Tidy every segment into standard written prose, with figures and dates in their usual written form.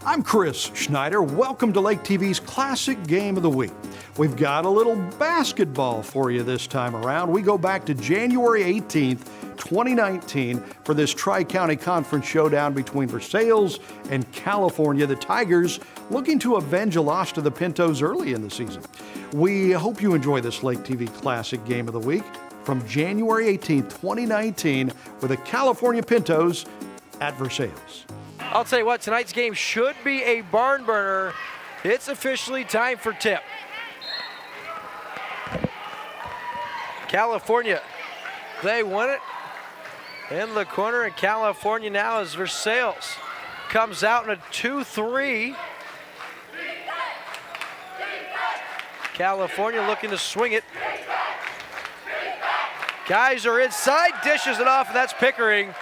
I'm Chris Schneider. Welcome to Lake TV's Classic Game of the Week. We've got a little basketball for you this time around. We go back to January 18th, 2019 for this Tri-County Conference showdown between Versailles and California. The Tigers looking to avenge a loss to the Pintos early in the season. We hope you enjoy this Lake TV Classic Game of the Week from January 18th, 2019 with the California Pintos at Versailles. I'll tell you what, tonight's game should be a barn burner. It's officially time for tip. California, they won it. In the corner in California now as Versailles comes out in a 2-3. California looking to swing it. Guys are inside, dishes it off, and that's Pickering.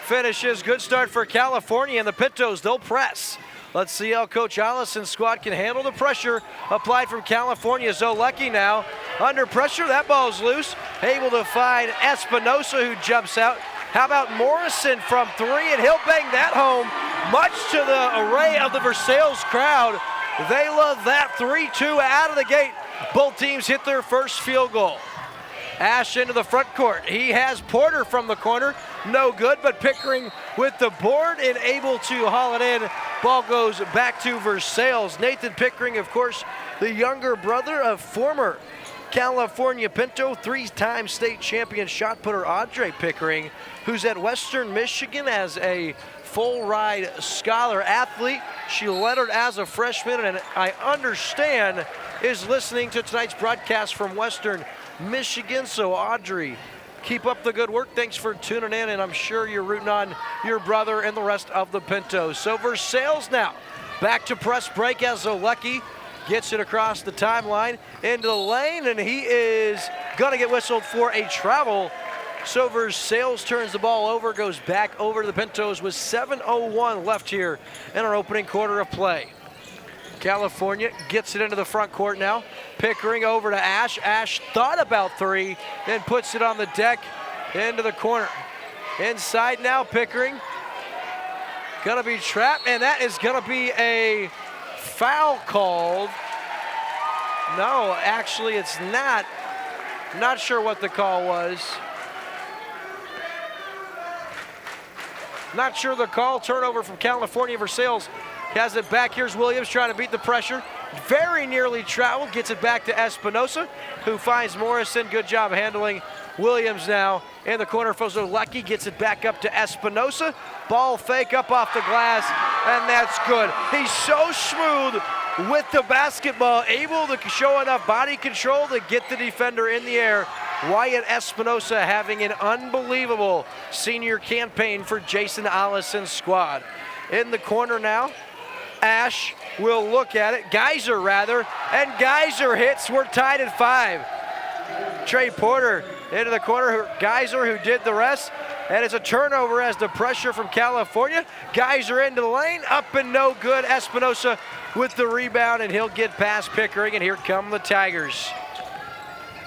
Finishes, good start for California, and the Pintos, they'll press. Let's see how Coach Allison's squad can handle the pressure applied from California. Zolecki now under pressure, that ball's loose. Able to find Espinosa who jumps out. How about Morrison from three, and he'll bang that home, much to the array of the Versailles crowd. They love that 3-2 out of the gate. Both teams hit their first field goal. Ash into the front court. He has Porter from the corner. No good, but Pickering with the board and able to haul it in. Ball goes back to Versailles. Nathan Pickering, of course, the younger brother of former California Pinto, three-time state champion shot putter Andre Pickering, who's at Western Michigan as a full-ride scholar athlete. She lettered as a freshman, and I understand is listening to tonight's broadcast from Western Michigan. So Audrey, keep up the good work. Thanks for tuning in, and I'm sure you're rooting on your brother and the rest of the Pintos. So Versailles now back to press break as Zolecki gets it across the timeline into the lane, and he is gonna get whistled for a travel. So Versailles turns the ball over, goes back over to the Pintos with 7:01 left here in our opening quarter of play. California gets it into the front court now. Pickering over to Ash. Ash thought about three, then puts it on the deck into the corner. Inside now, Pickering. Gonna be trapped, and that is gonna be a foul called. No, actually it's not. Not sure what the call was. Not sure the call. Turnover from California. Versailles has it back. Here's Williams trying to beat the pressure. Very nearly traveled. Gets it back to Espinosa, who finds Morrison. Good job handling Williams now in the corner. Zolecki gets it back up to Espinosa. Ball fake up off the glass, and that's good. He's so smooth with the basketball, able to show enough body control to get the defender in the air. Wyatt Espinosa having an unbelievable senior campaign for Jason Allison's squad. In the corner now, Ash will look at it, Geyser rather, and Geyser hits. We're tied at 5. Trey Porter into the corner, Geyser who did the rest, and it's a turnover as the pressure from California. Geyser into the lane, up and no good. Espinosa with the rebound, and he'll get past Pickering, and here come the Tigers.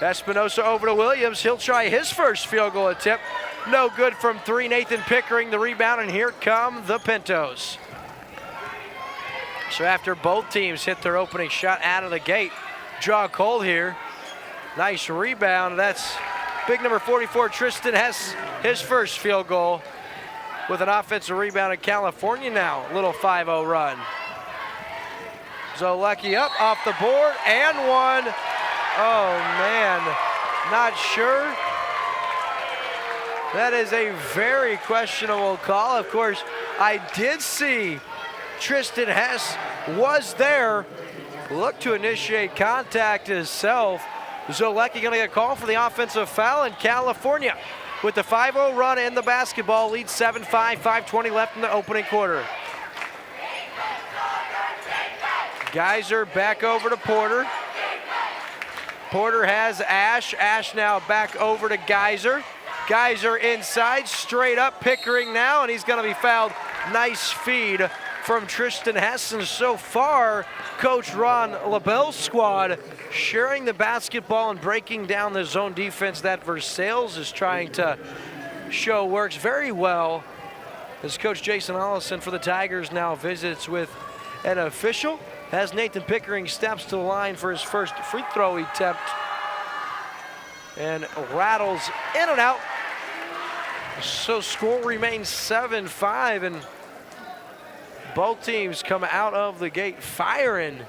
Espinosa over to Williams. He'll try his first field goal attempt. No good from three. Nathan Pickering the rebound, and here come the Pintos. So after both teams hit their opening shot out of the gate, draw cold here. Nice rebound. That's big number 44, Tristan Hess, his first field goal with an offensive rebound in California now. Little 5-0 run. Zolecki up off the board and one. Oh man, not sure. That is a very questionable call. Of course, I did see Tristan Hess was there, looked to initiate contact himself. Zolecki gonna get called for the offensive foul in California. With the 5-0 run in the basketball, lead 7-5, 5:20 left in the opening quarter. Geyser back over to Porter. Porter has Ash. Ash now back over to Geyser. Geyser inside, straight up. Pickering now, and he's gonna be fouled. Nice feed from Tristan Hess. And so far, Coach Ron LaBelle's squad sharing the basketball and breaking down the zone defense that Versailles is trying to show works very well as Coach Jason Allison for the Tigers now visits with an official as Nathan Pickering steps to the line for his first free throw attempt and rattles in and out. So score remains 7-5, and both teams come out of the gate firing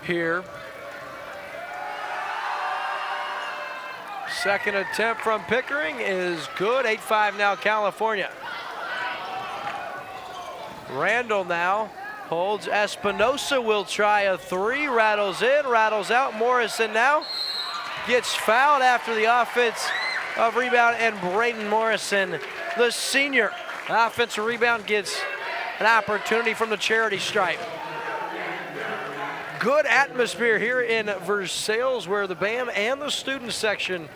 here. Second attempt from Pickering is good. 8-5 now California. Randall now holds. Espinosa will try a three. Rattles in, rattles out. Morrison now gets fouled after the offense of rebound, and Braden Morrison, the senior, offensive rebound, gets an opportunity from the charity stripe. Good atmosphere here in Versailles, where the band and the student section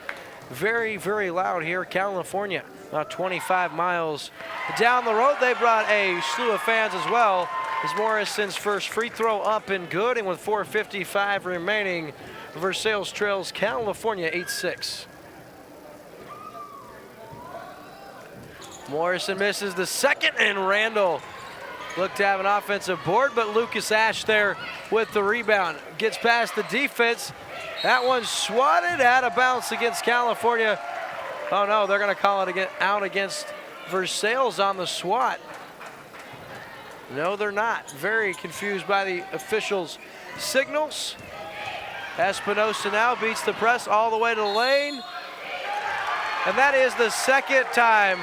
very, very loud here. California, about 25 miles down the road. They brought a slew of fans as well, as Morrison's first free throw up and good, and with 4:55 remaining, Versailles trails California 8-6. Morrison misses the second, and Randall looked to have an offensive board, but Lucas Ash there with the rebound. Gets past the defense. That one's swatted out of bounds against California. Oh no, they're gonna call it out against Versailles on the swat. No, they're not. Very confused by the officials' signals. Espinosa now beats the press all the way to the lane. And that is the second time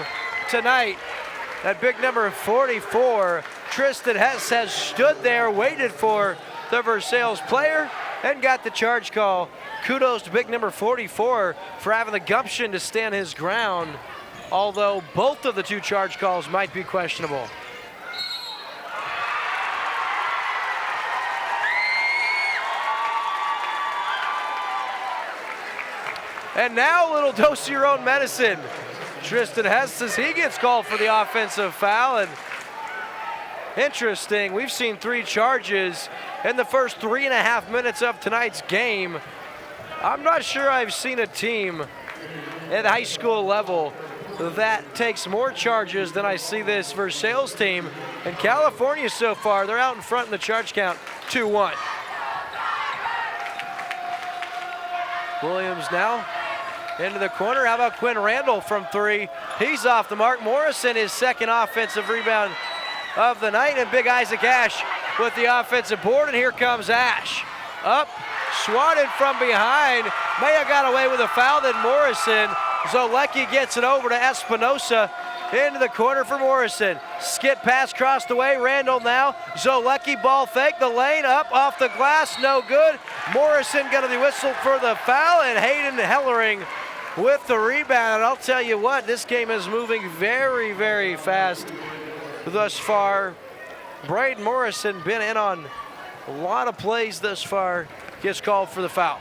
tonight that big number 44, Tristan Hess, has stood there, waited for the Versailles player, and got the charge call. Kudos to big number 44 for having the gumption to stand his ground, although both of the two charge calls might be questionable. And now a little dose of your own medicine. Tristan Hess, as he gets called for the offensive foul. And interesting, we've seen 3 charges in the first 3.5 minutes of tonight's game. I'm not sure I've seen a team at high school level that takes more charges than I see this Versailles team. And California so far, they're out in front in the charge count, 2-1. Williams now into the corner. How about Quinn Randall from 3? He's off the mark. Morrison, his second offensive rebound of the night, and big Isaac Ash with the offensive board, and here comes Ash. Up, swatted from behind. May have got away with a foul, then Morrison. Zolecki gets it over to Espinosa into the corner for Morrison. Skid pass crossed away. Randall now. Zolecki ball fake. The lane up off the glass. No good. Morrison going to be whistled for the foul, and Hayden Hellering with the rebound. And I'll tell you what, this game is moving very, very fast thus far. Braden Morrison been in on a lot of plays thus far. Gets called for the foul.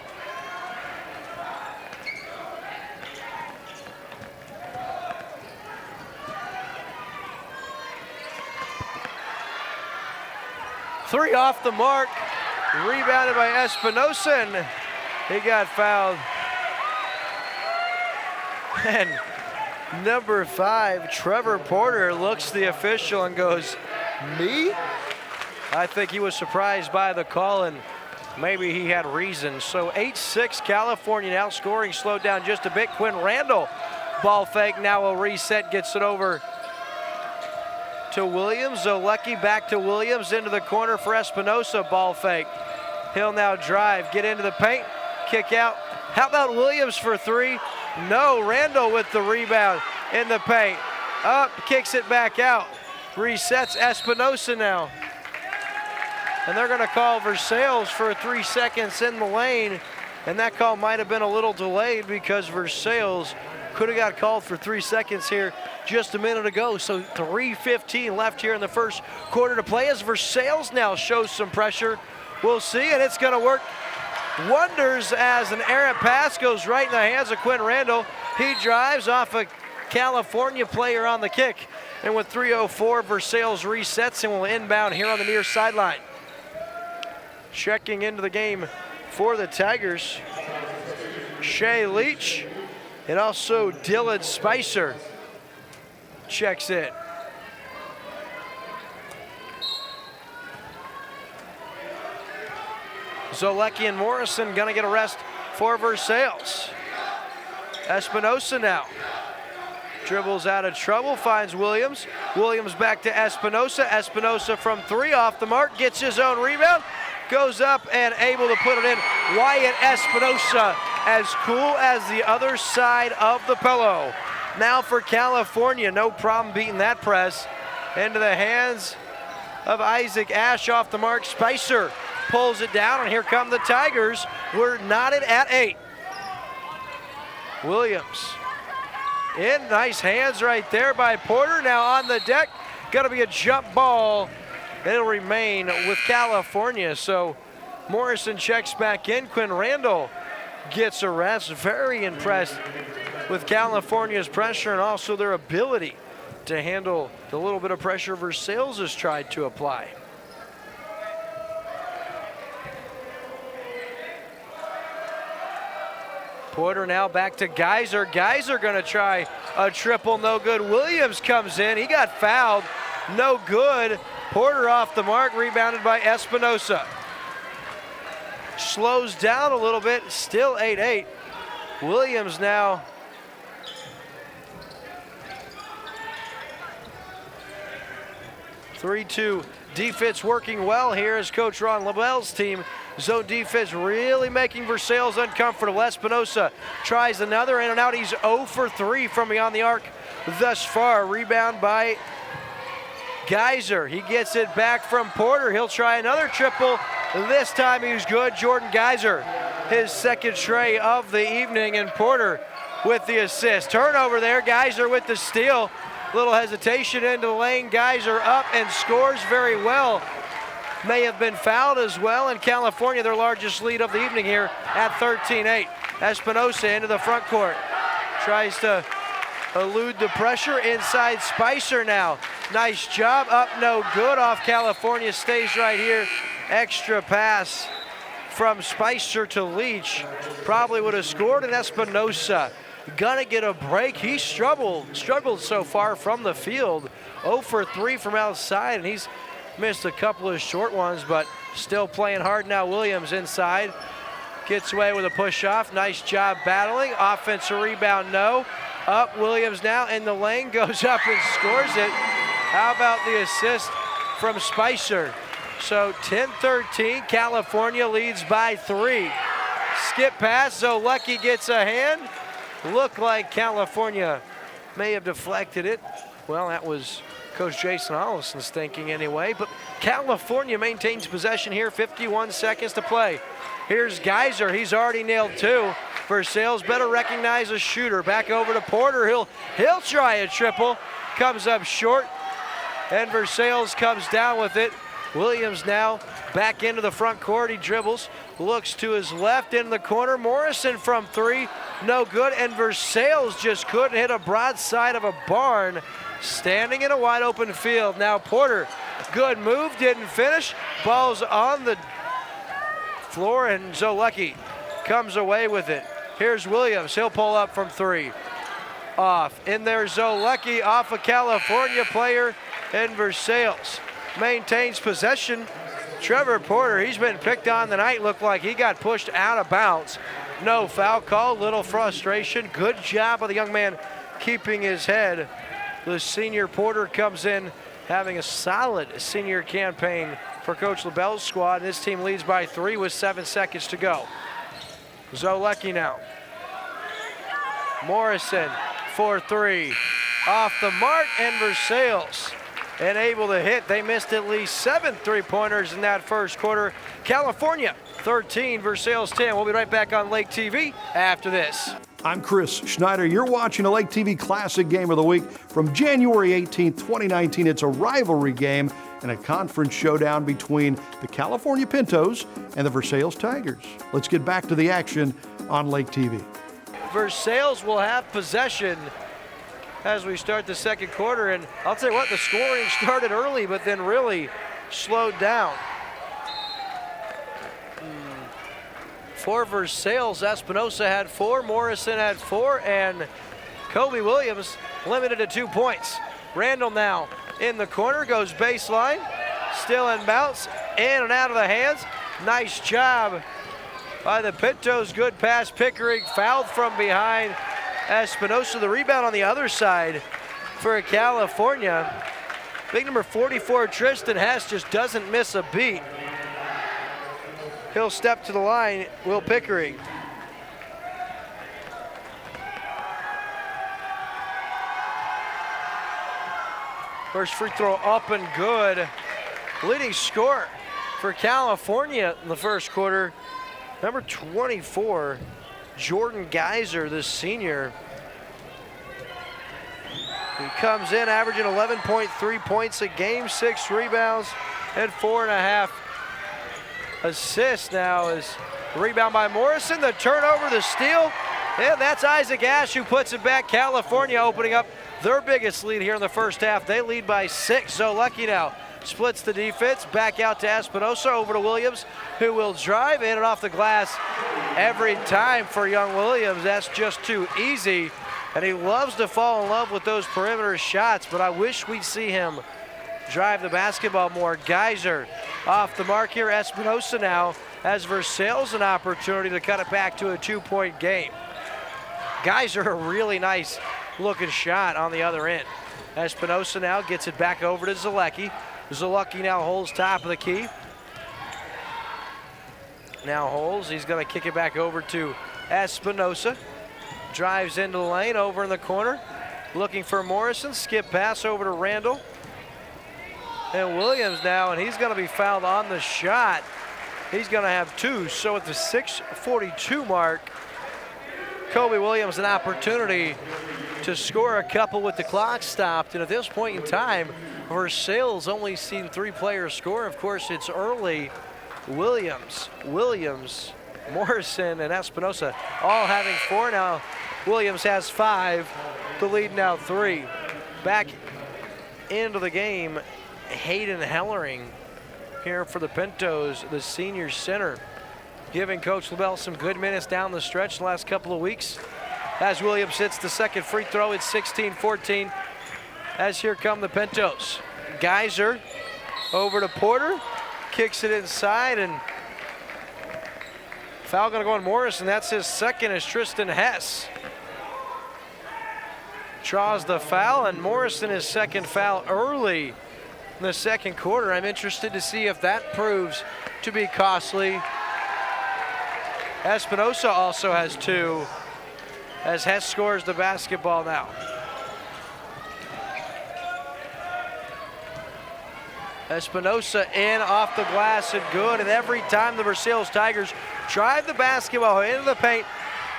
Three off the mark, rebounded by Espinosa, and he got fouled. And number 5, Trevor Porter, looks the official and goes, "Me?" I think he was surprised by the call, and maybe he had reason. So 8-6 California now, scoring slowed down just a bit. Quinn Randall, ball fake, now a reset, gets it over to Williams. Zolecki back to Williams, into the corner for Espinosa, ball fake. He'll now drive, get into the paint, kick out. How about Williams for 3? No, Randall with the rebound in the paint. Up, kicks it back out. Resets Espinosa now. And they're gonna call Versailles for 3 seconds in the lane. And that call might have been a little delayed because Versailles could have got called for 3 seconds here just a minute ago. So 3:15 left here in the first quarter to play, as Versailles now shows some pressure. We'll see, and it's gonna work wonders as an errant pass goes right in the hands of Quinn Randall. He drives off a California player on the kick. And with 3:04, Versailles resets and will inbound here on the near sideline. Checking into the game for the Tigers, Shea Leach, and also Dylan Spicer checks in. Zolecki and Morrison gonna get a rest for Versailles. Espinosa now dribbles out of trouble, finds Williams. Williams back to Espinosa. Espinosa from 3 off the mark, gets his own rebound, goes up and able to put it in. Wyatt Espinosa, as cool as the other side of the pillow. Now for California, no problem beating that press. Into the hands of Isaac Ash off the mark. Spicer pulls it down, and here come the Tigers. We're knotted at 8. Williams in, nice hands right there by Porter. Now on the deck, gonna be a jump ball. It'll remain with California. So Morrison checks back in. Quinn Randall gets a rest. Very impressed with California's pressure and also their ability to handle the little bit of pressure Versailles has tried to apply. Porter now back to Geyser. Geyser gonna try a triple, no good. Williams comes in, he got fouled, no good. Porter off the mark, rebounded by Espinosa. Slows down a little bit, still 8-8. Williams now (3-2) defense working well here as Coach Ron LaBelle's team. Zone defense really making Versailles uncomfortable. Espinosa tries another in and out. He's 0 for 3 from beyond the arc thus far. Rebound by Geyser. He gets it back from Porter. He'll try another triple. This time he's good. Jordan Geyser, his second tray of the evening, and Porter with the assist. Turnover there. Geyser with the steal. Little hesitation into the lane. Geyser up and scores very well. May have been fouled as well, and California their largest lead of the evening here at 13-8. Espinosa into the front court. Tries to elude the pressure inside. Spicer now. Nice job. Up, no good. Off California. Stays right here. Extra pass from Spicer to Leach. Probably would have scored, and Espinosa gonna get a break. He struggled so far from the field. 0 for 3 from outside, and he's missed a couple of short ones, but still playing hard now. Williams inside, gets away with a push off. Nice job battling. Offensive rebound, no. Up, Williams now in the lane, goes up and scores it. How about the assist from Spicer? So 10-13, California leads by 3. Skip pass, Zolecki gets a hand. Looked like California may have deflected it. Well, that was Coach Jason Hollison's thinking anyway, but California maintains possession here, 51 seconds to play. Here's Geyser, he's already nailed 2. Versailles better recognize a shooter. Back over to Porter, he'll try a triple, comes up short, and Versailles comes down with it. Williams now back into the front court, he dribbles, looks to his left in the corner. Morrison from 3, no good, and Versailles just couldn't hit a broadside of a barn, standing in a wide open field. Now Porter, good move, didn't finish. Ball's on the floor, and Zolecki comes away with it. Here's Williams, he'll pull up from 3. Off, in there Zolecki off a California player, and Versailles maintains possession. Trevor Porter, he's been picked on tonight. Looked like he got pushed out of bounds. No foul call, little frustration. Good job of the young man keeping his head. The senior Porter comes in having a solid senior campaign for Coach LaBelle's squad. This team leads by 3 with 7 seconds to go. Zolecki now. Morrison for 3. Off the mark, and Versailles and able to hit. They missed at least 7 3-pointers in that first quarter. California 13, Versailles 10. We'll be right back on Lake TV after this. I'm Chris Schneider. You're watching a Lake TV Classic Game of the Week from January 18th, 2019. It's a rivalry game and a conference showdown between the California Pintos and the Versailles Tigers. Let's get back to the action on Lake TV. Versailles will have possession as we start the second quarter, and I'll tell you what, the scoring started early but then really slowed down. For Versailles, Espinosa had 4, Morrison had 4, and Kobe Williams limited to 2 points. Randall now in the corner, goes baseline, still in bounce, in and out of the hands Nice job by the Pintos. Good pass. Pickering fouled from behind. Espinosa, the rebound on the other side for California. Big number 44, Tristan Hess, just doesn't miss a beat. He'll step to the line, Will Pickering. First free throw up and good. Leading scorer for California in the first quarter, number 24, Jordan Geyser, the senior. He comes in averaging 11.3 points a game, 6 rebounds, and 4.5 assists. Now is rebound by Morrison, the turnover, the steal, and that's Isaac Ash who puts it back. California opening up their biggest lead here in the first half. They lead by 6. So Lucky now splits the defense, back out to Espinosa, over to Williams, who will drive in and off the glass every time for young Williams. That's just too easy. And he loves to fall in love with those perimeter shots, but I wish we'd see him drive the basketball more. Geyser off the mark here. Espinosa now has Versailles an opportunity to cut it back to a 2-point game. Geyser, a really nice looking shot on the other end. Espinosa now gets it back over to Zalecki. Zalecki now holds top of the key. Now holds, he's gonna kick it back over to Espinosa. Drives into the lane, over in the corner, looking for Morrison. Skip pass over to Randall. And Williams now, and he's gonna be fouled on the shot. He's gonna have 2, so at the 6:42 mark, Kobe Williams an opportunity to score a couple with the clock stopped. And at this point in time, Versailles only seen 3 players score. Of course, it's early. Williams, Morrison, and Espinosa all having 4 now. Williams has 5, the lead now 3. Back into the game, Hayden Hellering here for the Pintos, the senior center, giving Coach LaBelle some good minutes down the stretch the last couple of weeks. As Williams hits the second free throw, it's 16-14. As here come the Pintos. Geyser over to Porter, kicks it inside, and foul gonna go on Morrison. That's his second, as Tristan Hess draws the foul, and Morrison his second foul early in the second quarter. I'm interested to see if that proves to be costly. Espinosa also has 2, as Hess scores the basketball now. Espinosa in off the glass and good, and every time the Versailles Tigers drive the basketball into the paint,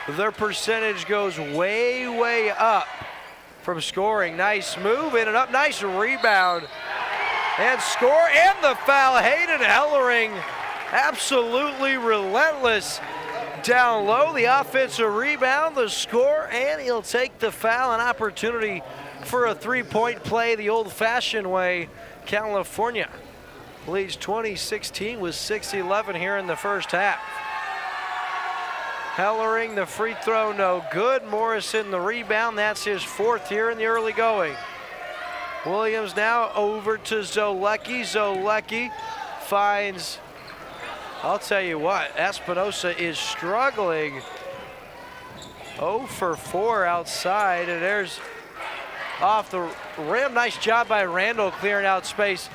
their percentage goes way, way up from scoring. Nice move in and up, nice rebound, and score, and the foul. Hayden Hellering, absolutely relentless down low. The offensive rebound, the score, and he'll take the foul. An opportunity for a 3-point play the old-fashioned way. California leads 2016 with 6-11 here in the first half. Hellering, the free throw, no good. Morrison, the rebound. That's his 4th here in the early going. Williams now over to Zalecki. Zalecki finds, I'll tell you what, Espinosa is struggling. 0 for 4 outside, and there's off the rim. Nice job by Randall clearing out space.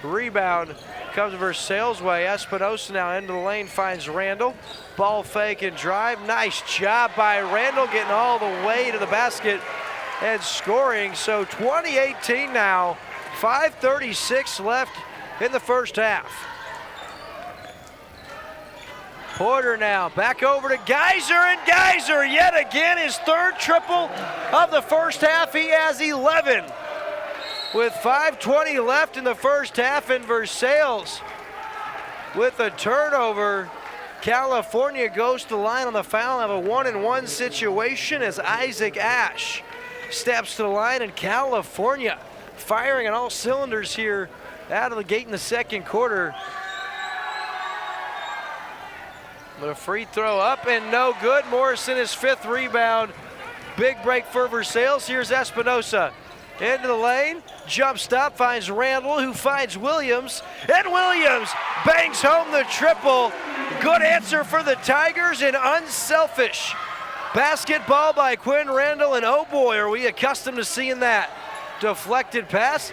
Rebound comes Versailles' way. Espinosa now into the lane, finds Randall. Ball fake and drive. Nice job by Randall, getting all the way to the basket and scoring. So 20-18 now, 5:36 left in the first half. Porter now back over to Geyser, and Geyser yet again his 3rd triple of the first half. He has 11 with 5:20 left in the first half, and Versailles with a turnover. California goes to the line on the foul, have a 1-and-1 situation as Isaac Ash steps to the line, and California firing on all cylinders here out of the gate in the second quarter. But a free throw up and no good. Morrison his 5th rebound. Big break for Versailles. Here's Espinosa. into the lane, jump stop, finds Randall, who finds Williams, and Williams bangs home the triple. Good answer for the Tigers and unselfish basketball by Quinn Randall, and oh boy, are we accustomed to seeing that. Deflected pass,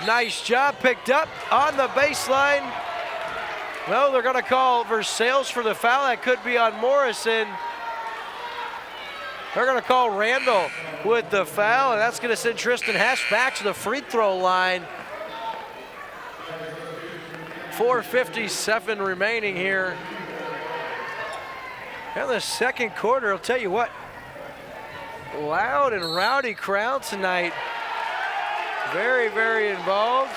nice job, picked up on the baseline. No, they're gonna call Versailles for the foul. That could be on Morrison. They're gonna call Randall with the foul, and that's gonna send Tristan Hess back to the free throw line. 4:57 remaining here in the second quarter. I'll tell you what, loud and rowdy crowd tonight. Very, very involved.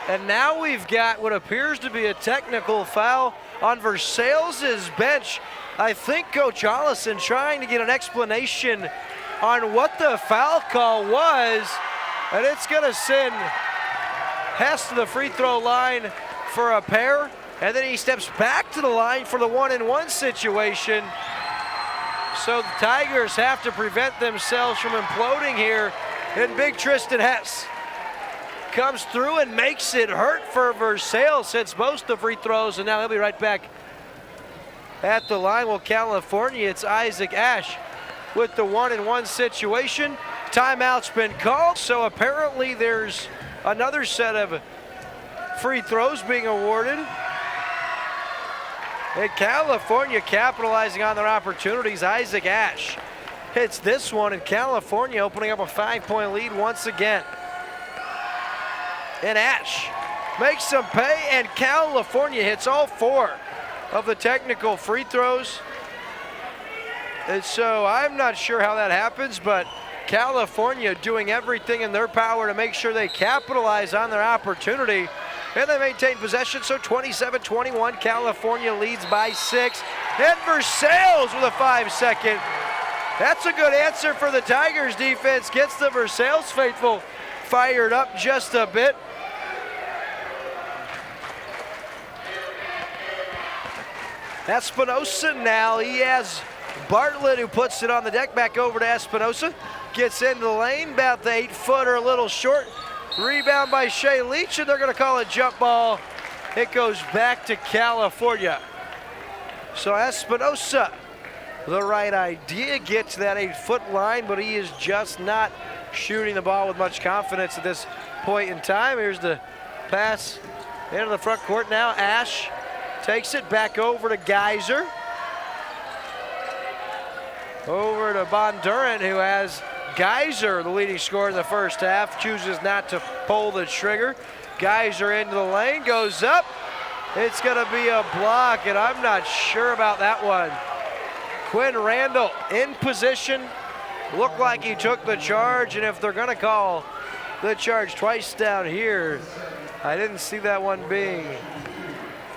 And now we've got what appears to be a technical foul on Versailles' bench. I think Coach Allison trying to get an explanation on what the foul call was, and it's gonna send Hess to the free throw line for a pair, and then he steps back to the line for the 1-and-1 situation. So the Tigers have to prevent themselves from imploding here, and big Tristan Hess comes through and makes it hurt for Versailles, hits most of the free throws, and now he'll be right back at the line. Well, California, it's Isaac Ash with the 1-and-1 situation. Timeout's been called, so apparently there's another set of free throws being awarded. And California capitalizing on their opportunities. Isaac Ash hits this one, and California opening up a 5-point lead once again. And Ash makes some pay, and California hits all 4 of the technical free throws. And so I'm not sure how that happens, but California doing everything in their power to make sure they capitalize on their opportunity. And they maintain possession, so 27-21, California leads by 6. And Versailles with a 5-second. That's a good answer for the Tigers defense. Gets the Versailles faithful fired up just a bit. Espinosa now, he has Bartlett who puts it on the deck, back over to Espinosa. Gets into the lane, about the 8-footer, a little short. Rebound by Shea Leach, and they're gonna call it jump ball. It goes back to California. So Espinosa, the right idea, gets to that 8-foot line, but he is just not shooting the ball with much confidence at this point in time. Here's the pass into the front court now. Ash takes it back over to Geyser. Over to Bondurant, who has Geyser, the leading scorer in the first half, chooses not to pull the trigger. Geyser into the lane, goes up. It's gonna be a block, and I'm not sure about that one. Quinn Randall in position. Looked like he took the charge, and if they're gonna call the charge twice down here, I didn't see that one being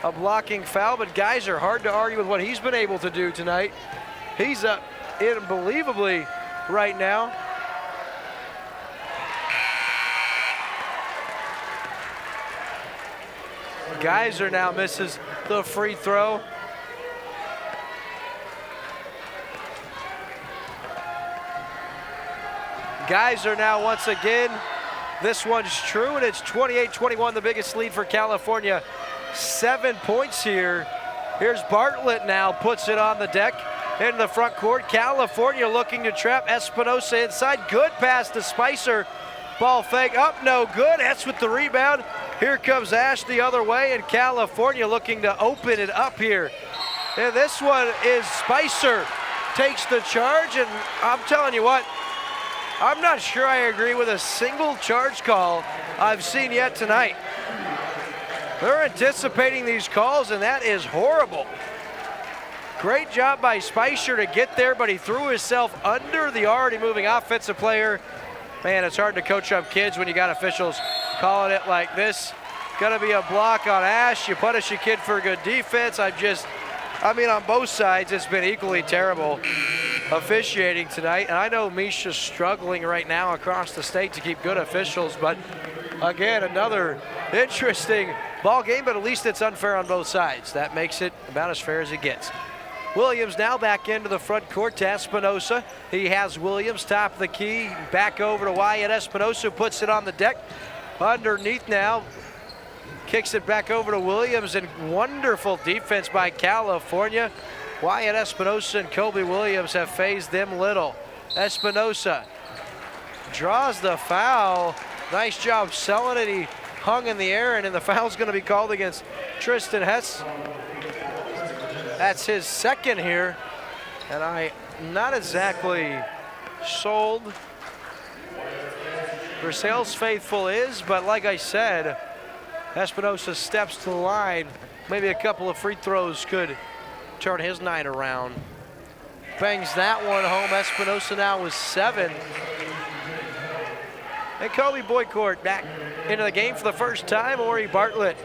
a blocking foul, but Geyser, hard to argue with what he's been able to do tonight. He's up unbelievably right now. Geyser now misses the free throw. Geyser now once again. This one's true, and it's 28-21, the biggest lead for California. 7 points here. Here's Bartlett now, puts it on the deck into the front court. California looking to trap Espinosa inside. Good pass to Spicer. Ball fake up, no good. That's with the rebound. Here comes Ash the other way, and California looking to open it up here. And this one is Spicer takes the charge, and I'm telling you what, I'm not sure I agree with a single charge call I've seen yet tonight. They're anticipating these calls, and that is horrible. Great job by Spicer to get there, but he threw himself under the already moving offensive player. Man, it's hard to coach up kids when you got officials calling it like this. Gonna be a block on Ash. You punish a kid for a good defense. I mean, on both sides, it's been equally terrible officiating tonight. And I know Misha's struggling right now across the state to keep good officials, but Again, another interesting ball game, but at least it's unfair on both sides. That makes it about as fair as it gets. Williams now back into the front court to Espinosa. He has Williams top of the key, back over to Wyatt Espinosa, puts it on the deck. Underneath now, kicks it back over to Williams, and wonderful defense by California. Wyatt Espinosa and Kobe Williams have phased them little. Espinosa draws the foul. Nice job selling it. He hung in the air, and then the foul's going to be called against Tristan Hess. That's his second here, and I'm not exactly sold. Versailles faithful is, but like I said, Espinosa steps to the line. Maybe a couple of free throws could turn his night around. Bangs that one home. Espinosa now with 7. And Kobe Boycourt back into the game for the first time. Ori Bartlett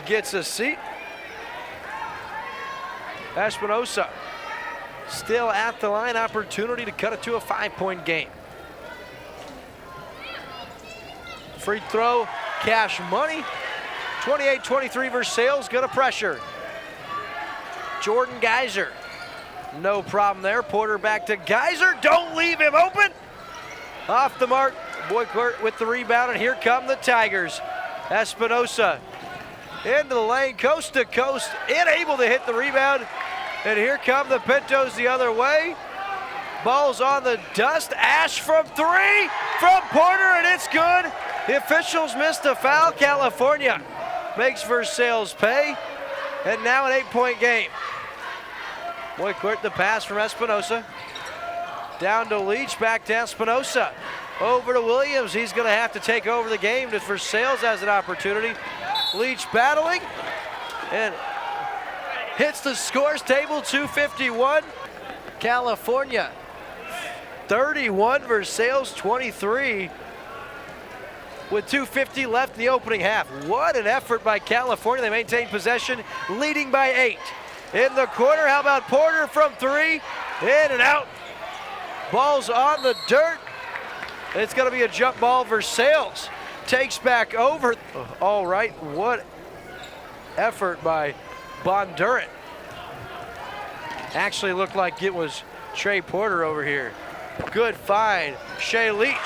gets a seat. Espinosa still at the line, opportunity to cut it to a 5-point game. Free throw, cash money. 28-23 Versailles, gonna pressure. Jordan Geyser, no problem there. Porter back to Geyser, don't leave him open. Off the mark, Boycourt with the rebound, and here come the Tigers. Espinosa into the lane, coast to coast, unable to hit the rebound. And here come the Pintos the other way. Ball's on the dust. Ash from 3 from Porter, and it's good. The officials missed a foul. California makes Versailles pay. And now an 8-point game. Boycourt, the pass from Espinosa. Down to Leach, back to Espinosa. Over to Williams. He's going to have to take over the game. If Versailles has an opportunity. Leach battling. And hits the scores table, 251. California 31, Versailles 23. With 2:50 left in the opening half. What an effort by California. They maintain possession, leading by 8. In the corner, how about Porter from 3? In and out. Ball's on the dirt. It's going to be a jump ball. Versailles takes back over. All right, what effort by Bondurant. Actually looked like it was Trey Porter over here. Good find. Shea Leach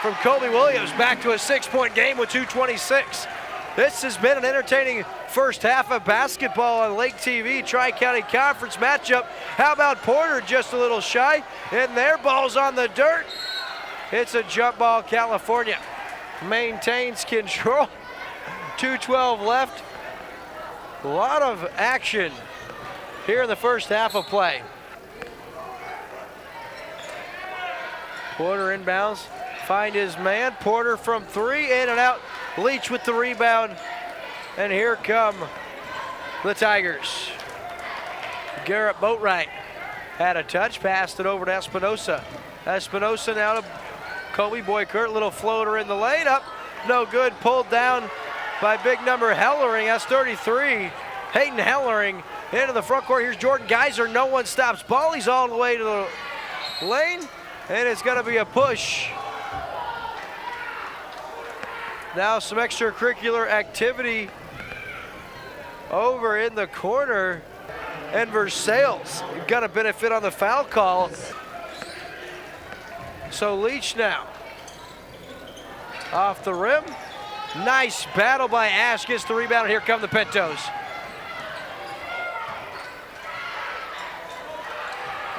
from Kobe Williams back to a 6-point game with 2:26. This has been an entertaining first half of basketball on Lake TV Tri-County Conference matchup. How about Porter just a little shy? And their ball's on the dirt. It's a jump ball. California maintains control. 2:12 left. A lot of action here in the first half of play. Porter inbounds, find his man. Porter from 3, in and out. Leach with the rebound. And here come the Tigers. Garrett Boatwright had a touch, passed it over to Espinosa. Espinosa now to Kobe Boycourt, little floater in the lane, up, no good, pulled down by big number Hellering. That's 33. Hayden Hellering into the front court. Here's Jordan Geyser. No one stops ball. He's all the way to the lane, and it's going to be a push. Now some extracurricular activity over in the corner, and Versailles got to benefit on the foul call. So Leach now off the rim. Nice battle by Ash, gets the rebound, and here come the Pintos.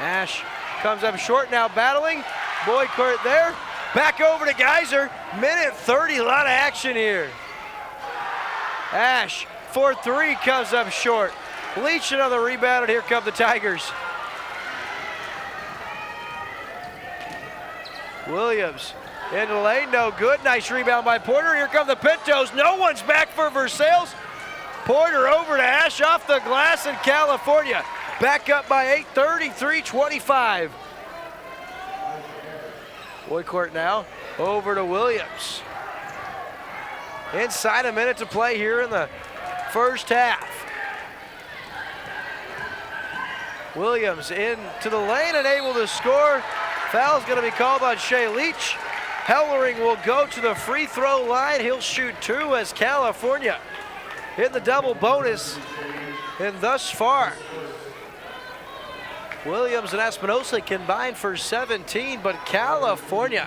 Ash comes up short, now battling. Boycourt there, back over to Geyser. Minute 30, a lot of action here. Ash, 4-3, comes up short. Leach another rebound, and here come the Tigers. Williams into the lane, no good. Nice rebound by Porter. Here come the Pintos. No one's back for Versailles. Porter over to Ash, off the glass, in California back up by 8, 33-25. Boycourt now over to Williams. Inside a minute to play here in the first half. Williams into the lane and able to score. Foul's going to be called on Shea Leach. Hellering will go to the free throw line. He'll shoot 2 as California in the double bonus. And thus far, Williams and Espinosa combined for 17, but California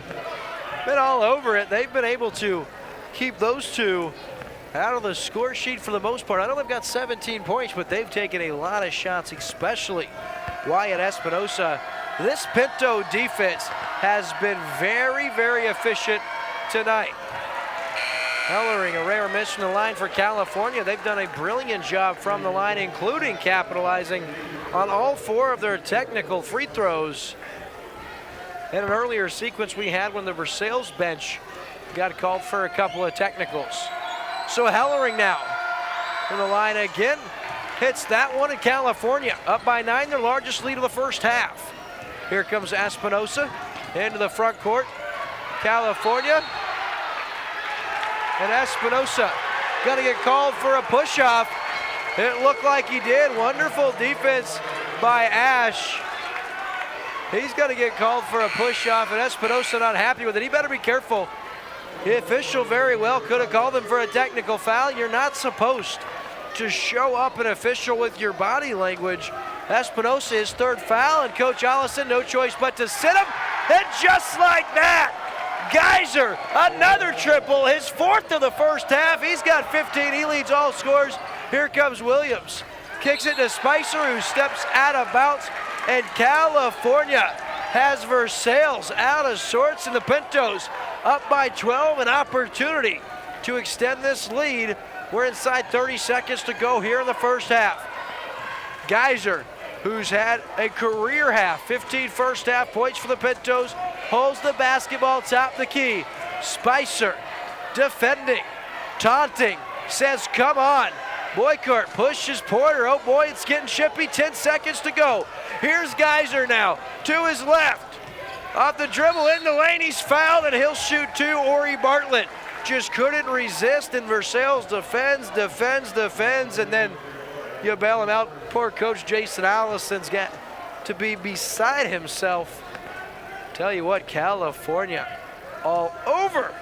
been all over it. They've been able to keep those two out of the score sheet for the most part. I know they've got 17 points, but they've taken a lot of shots, especially Wyatt Espinosa. This Pinto defense has been very, very efficient tonight. Hellering, a rare miss from the line for California. They've done a brilliant job from the line, including capitalizing on all 4 of their technical free throws. In an earlier sequence we had when the Versailles bench got called for a couple of technicals. So Hellering now from the line again, hits that one in California. Up by 9, their largest lead of the first half. Here comes Espinosa into the front court. California. And Espinosa gonna get called for a push-off. It looked like he did. Wonderful defense by Ash. He's gonna get called for a push-off, and Espinosa not happy with it. He better be careful. The official very well could have called him for a technical foul. You're not supposed to show up an official with your body language. Espinosa, his 3rd foul, and Coach Allison, no choice but to sit him. And just like that, Geyser, another triple, his 4th of the first half. He's got 15, he leads all scores. Here comes Williams. Kicks it to Spicer, who steps out of bounds, and California has Versailles out of sorts, and the Pintos up by 12, an opportunity to extend this lead. We're inside 30 seconds to go here in the first half. Geyser, who's had a career half, 15 first half points for the Pintos, holds the basketball top of the key. Spicer defending, taunting, says come on. Boycourt pushes Porter. Oh boy, it's getting chippy. 10 seconds to go. Here's Geyser now to his left. Off the dribble in the lane, he's fouled, and he'll shoot 2. Ori Bartlett just couldn't resist, and Versailles defends, and then you bail him out. Poor coach Jason Allison's got to be beside himself. Tell you what, California all over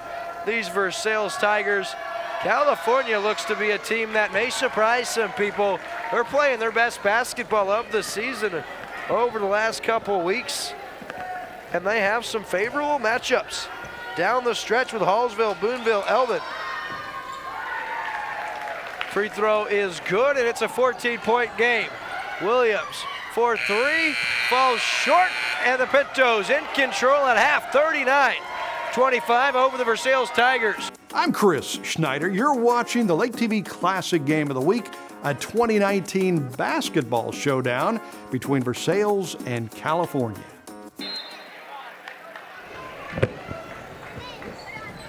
these Versailles Tigers. California looks to be a team that may surprise some people. They're playing their best basketball of the season over the last couple of weeks, and they have some favorable matchups down the stretch with Hallsville, Boonville, Eldon. Free throw is good, and it's a 14-point game. Williams for 3, falls short, and the Pintos in control at half, 39-25 over the Versailles Tigers. I'm Chris Schneider. You're watching the Lake TV Classic Game of the Week, a 2019 basketball showdown between Versailles and California.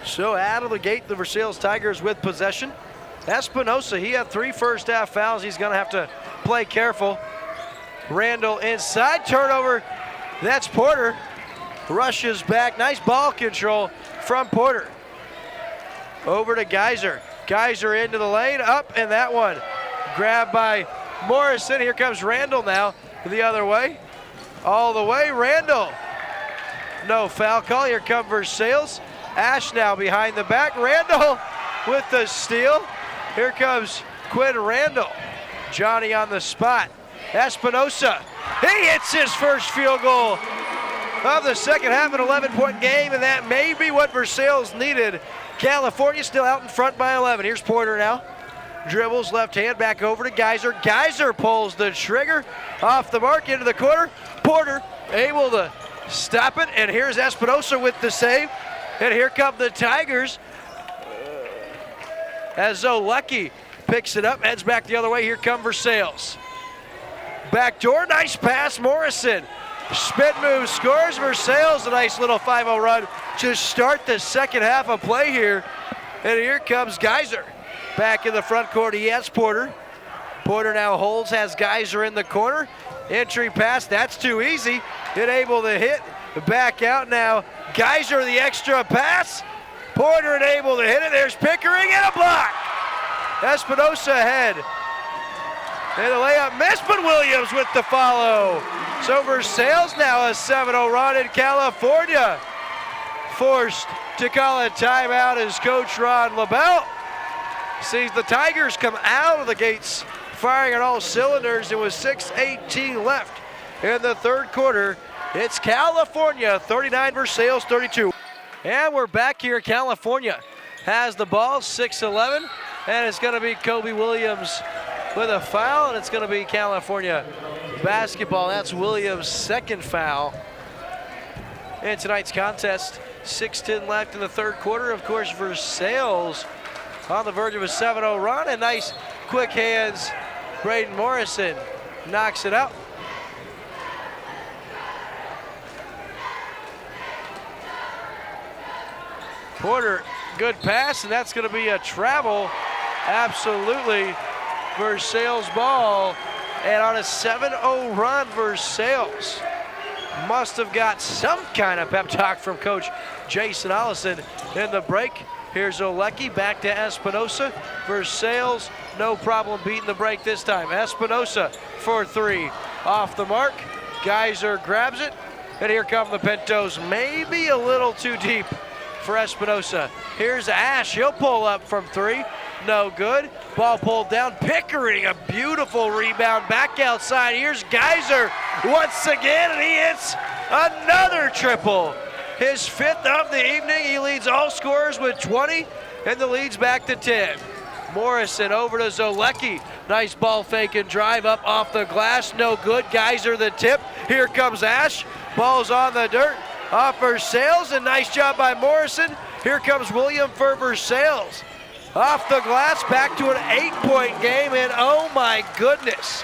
So out of the gate, the Versailles Tigers with possession. Espinosa, he had 3 first half fouls. He's gonna have to play careful. Randall inside, turnover. That's Porter. Rushes back, nice ball control from Porter. Over to Geyser. Geyser into the lane, up, and that one grabbed by Morrison. Here comes Randall now the other way. All the way, Randall. No foul call, here comes Versailles. Ash now behind the back. Randall with the steal. Here comes Quinn Randall. Johnny on the spot. Espinosa, he hits his first field goal of the second half, an 11-point game, and that may be what Versailles needed. California still out in front by 11. Here's Porter now. Dribbles left hand back over to Geyser. Geyser pulls the trigger off the mark into the corner. Porter able to stop it, and here's Espinosa with the save. And here come the Tigers. As though Lucky picks it up, heads back the other way. Here come Versailles. Backdoor, nice pass, Morrison. Spin move, scores. Versailles, a nice little 5-0 run to start the second half of play here. And here comes Geyser. Back in the front court, he has Porter. Porter now holds, has Geyser in the corner. Entry pass, that's too easy. Able to hit, back out now. Geyser, the extra pass. Porter able to hit it. There's Pickering and a block. Espinosa ahead. And the layup missed, but Williams with the follow. So Versailles now a 7-0 run in California. forced to call a timeout as Coach Ron LaBelle sees the Tigers come out of the gates firing on all cylinders, and with 6:18 left in the third quarter, it's California 39, Versailles 32. And we're back here. California has the ball, 6-11, and it's going to be Kobe Williams with a foul, and it's going to be California basketball. That's Williams' second foul in tonight's contest. 6:10 left in the third quarter. Of course, Versailles on the verge of a 7-0 run, and nice quick hands. Braden Morrison knocks it out. Porter, good pass, and that's going to be a travel. Absolutely, Versailles ball. And on a 7-0 run, Versailles must have got some kind of pep talk from Coach Jason Allison in the break. Here's Olecki back to Espinosa. Versailles, no problem beating the break this time. Espinosa for three, off the mark. Geyser grabs it, and here come the Pintos. Maybe a little too deep for Espinosa. Here's Ash, he'll pull up from three. No good. Ball pulled down. Pickering, a beautiful rebound back outside. Here's Geyser once again, and he hits another triple. His fifth of the evening. He leads all scorers with 20, and the lead's back to 10. Morrison over to Zolecki. Nice ball fake and drive up off the glass. No good. Geyser the tip. Here comes Ash. Ball's on the dirt. Off Versailles, and nice job by Morrison. Here comes William for Versailles. Off the glass, back to an 8-point game, and oh my goodness.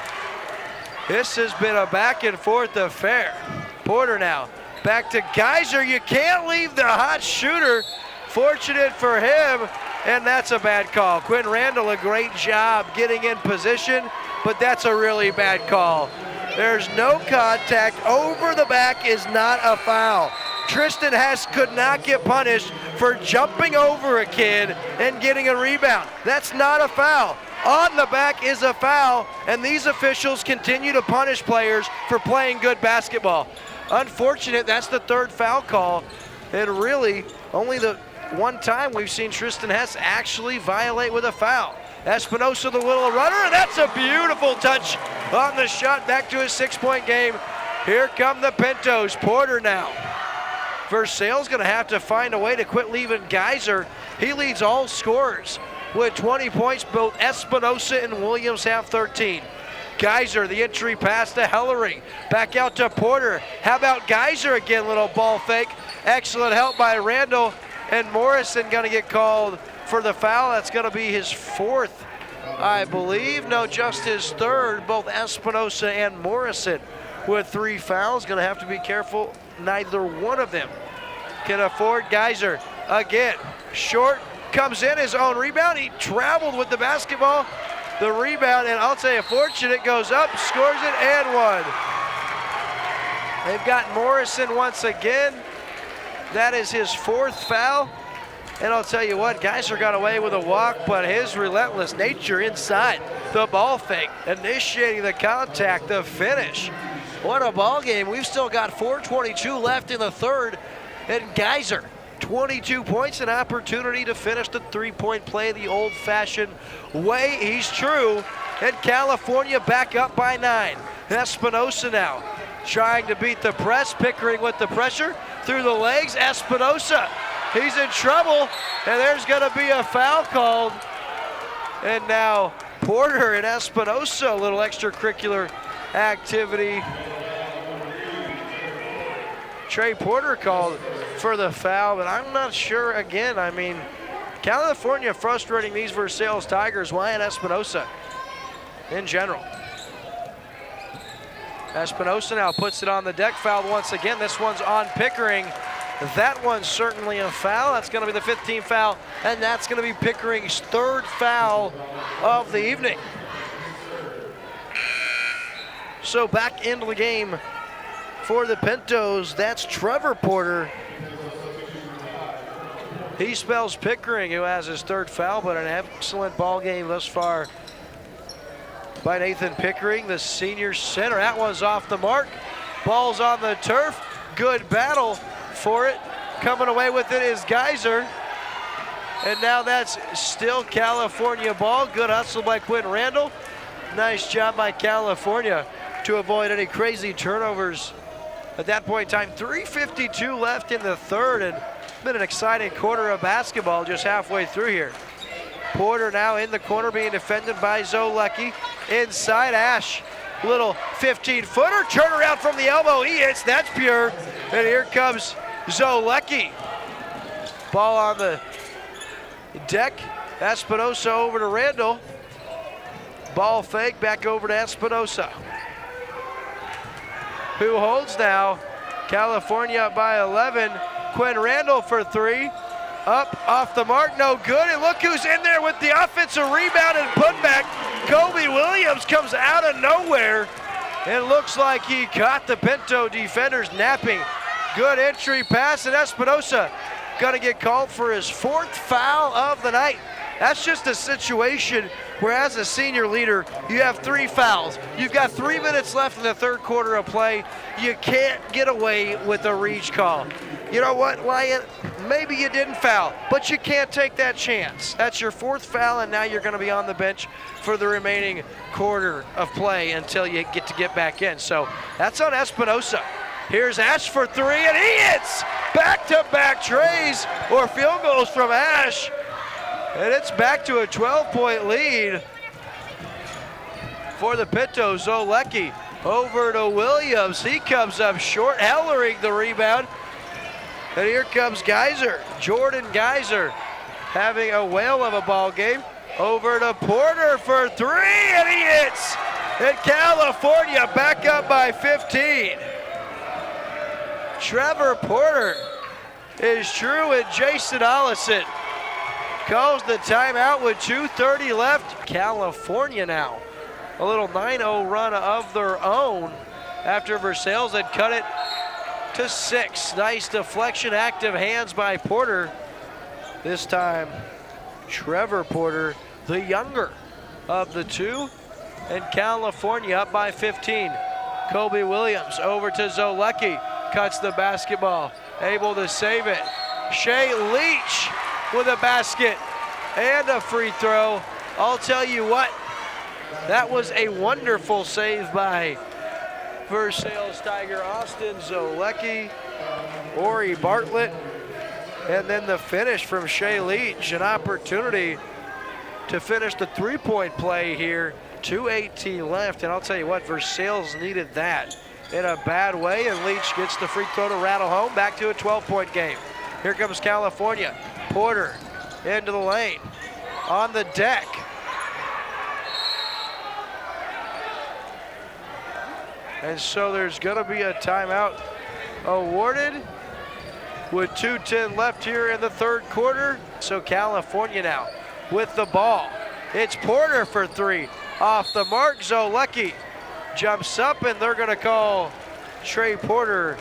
This has been a back and forth affair. Porter now, back to Geyser. You can't leave the hot shooter. Fortunate for him, and that's a bad call. Quinn Randall, a great job getting in position, but that's a really bad call. There's no contact. Over the back is not a foul. Tristan Hess could not get punished for jumping over a kid and getting a rebound. That's not a foul. On the back is a foul, and these officials continue to punish players for playing good basketball. Unfortunate, that's the third foul call, and really only the one time we've seen Tristan Hess actually violate with a foul. Espinosa, the little runner, and that's a beautiful touch on the shot, back to a 6-point game. Here come the Pintos. Porter now. Versailles going to have to find a way to quit leaving Geyser. He leads all scorers with 20 points. Both Espinosa and Williams have 13. Geyser, the entry pass to Hellery. Back out to Porter. How about Geyser again? Little ball fake. Excellent help by Randall. And Morrison going to get called for the foul. That's going to be his fourth, I believe. No, just his third. Both Espinosa and Morrison with 3 fouls. Going to have to be careful. Neither one of them can afford. Geyser again. Short, comes in, his own rebound. He traveled with the basketball. The rebound, and I'll tell you, fortunate, goes up, scores it, and one. They've got Morrison once again. That is his 4th foul. And I'll tell you what, Geyser got away with a walk, but his relentless nature inside the ball fake, initiating the contact, the finish. What a ball game. We've still got 4:22 left in the third, and Geyser, 22 points, an opportunity to finish the 3-point play the old-fashioned way. He's true, and California back up by 9. Espinosa now trying to beat the press. Pickering with the pressure through the legs. Espinosa, he's in trouble, and there's going to be a foul called. And now Porter and Espinosa, a little extracurricular activity. Trey Porter called for the foul, but I'm not sure. Again, I mean, California frustrating these Versailles Tigers. Why and Espinosa in general? Espinosa now puts it on the deck, fouled once again. This one's on Pickering. That one's certainly a foul. That's going to be the 15th foul, and that's going to be Pickering's 3rd foul of the evening. So back into the game for the Pintos. That's Trevor Porter. He spells Pickering, who has his 3rd foul, but an excellent ball game thus far by Nathan Pickering, the senior center. That one's off the mark. Ball's on the turf. Good battle for it. Coming away with it is Geyser. And now that's still California ball. Good hustle by Quinn Randall. Nice job by California to avoid any crazy turnovers. At that point in time, 3:52 left in the third, and it's been an exciting quarter of basketball just halfway through here. Porter now in the corner being defended by Zolecki. Inside Ash, little 15-footer, turnaround from the elbow, he hits, that's pure. And here comes Zolecki. Ball on the deck, Espinosa over to Randall. Ball fake, back over to Espinosa, who holds now. California up by 11. Quinn Randall for three. Up, off the mark, no good. And look who's in there with the offensive rebound and putback. Kobe Williams comes out of nowhere. It looks like he caught the Pinto defenders napping. Good entry pass, and Espinosa gonna get called for his fourth foul of the night. That's just a situation where, as a senior leader, you have 3 fouls. You've got 3 minutes left in the third quarter of play. You can't get away with a reach call. You know what, Lyon? Maybe you didn't foul, but you can't take that chance. That's your 4th foul, and now you're going to be on the bench for the remaining quarter of play until you get back in. So that's on Espinosa. Here's Ash for 3, and he hits! Back-to-back trays or field goals from Ash. And it's back to a 12-point lead for the Pintos. Zolecki over to Williams. He comes up short, Hellering the rebound. And here comes Geyser, Jordan Geyser, having a whale of a ball game. Over to Porter for 3, and he hits. And California back up by 15. Trevor Porter is true, and Jason Ollison calls the timeout with 2:30 left. California now, a little 9-0 run of their own after Versailles had cut it to 6. Nice deflection, active hands by Porter. This time, Trevor Porter, the younger of the two, and California up by 15. Kobe Williams over to Zolecki, cuts the basketball, able to save it. Shea Leach with a basket and a free throw. I'll tell you what, that was a wonderful save by Versailles Tiger Austin, Zolecki, Ori Bartlett, and then the finish from Shea Leach, an opportunity to finish the three-point play here. 2:18 left, and I'll tell you what, Versailles needed that in a bad way, and Leach gets the free throw to rattle home, back to a 12-point game. Here comes California. Porter into the lane, on the deck. And so there's gonna be a timeout awarded with 2:10 left here in the third quarter. So California now with the ball. It's Porter for 3. Off the mark, Zolecki jumps up, and they're gonna call Trey Porter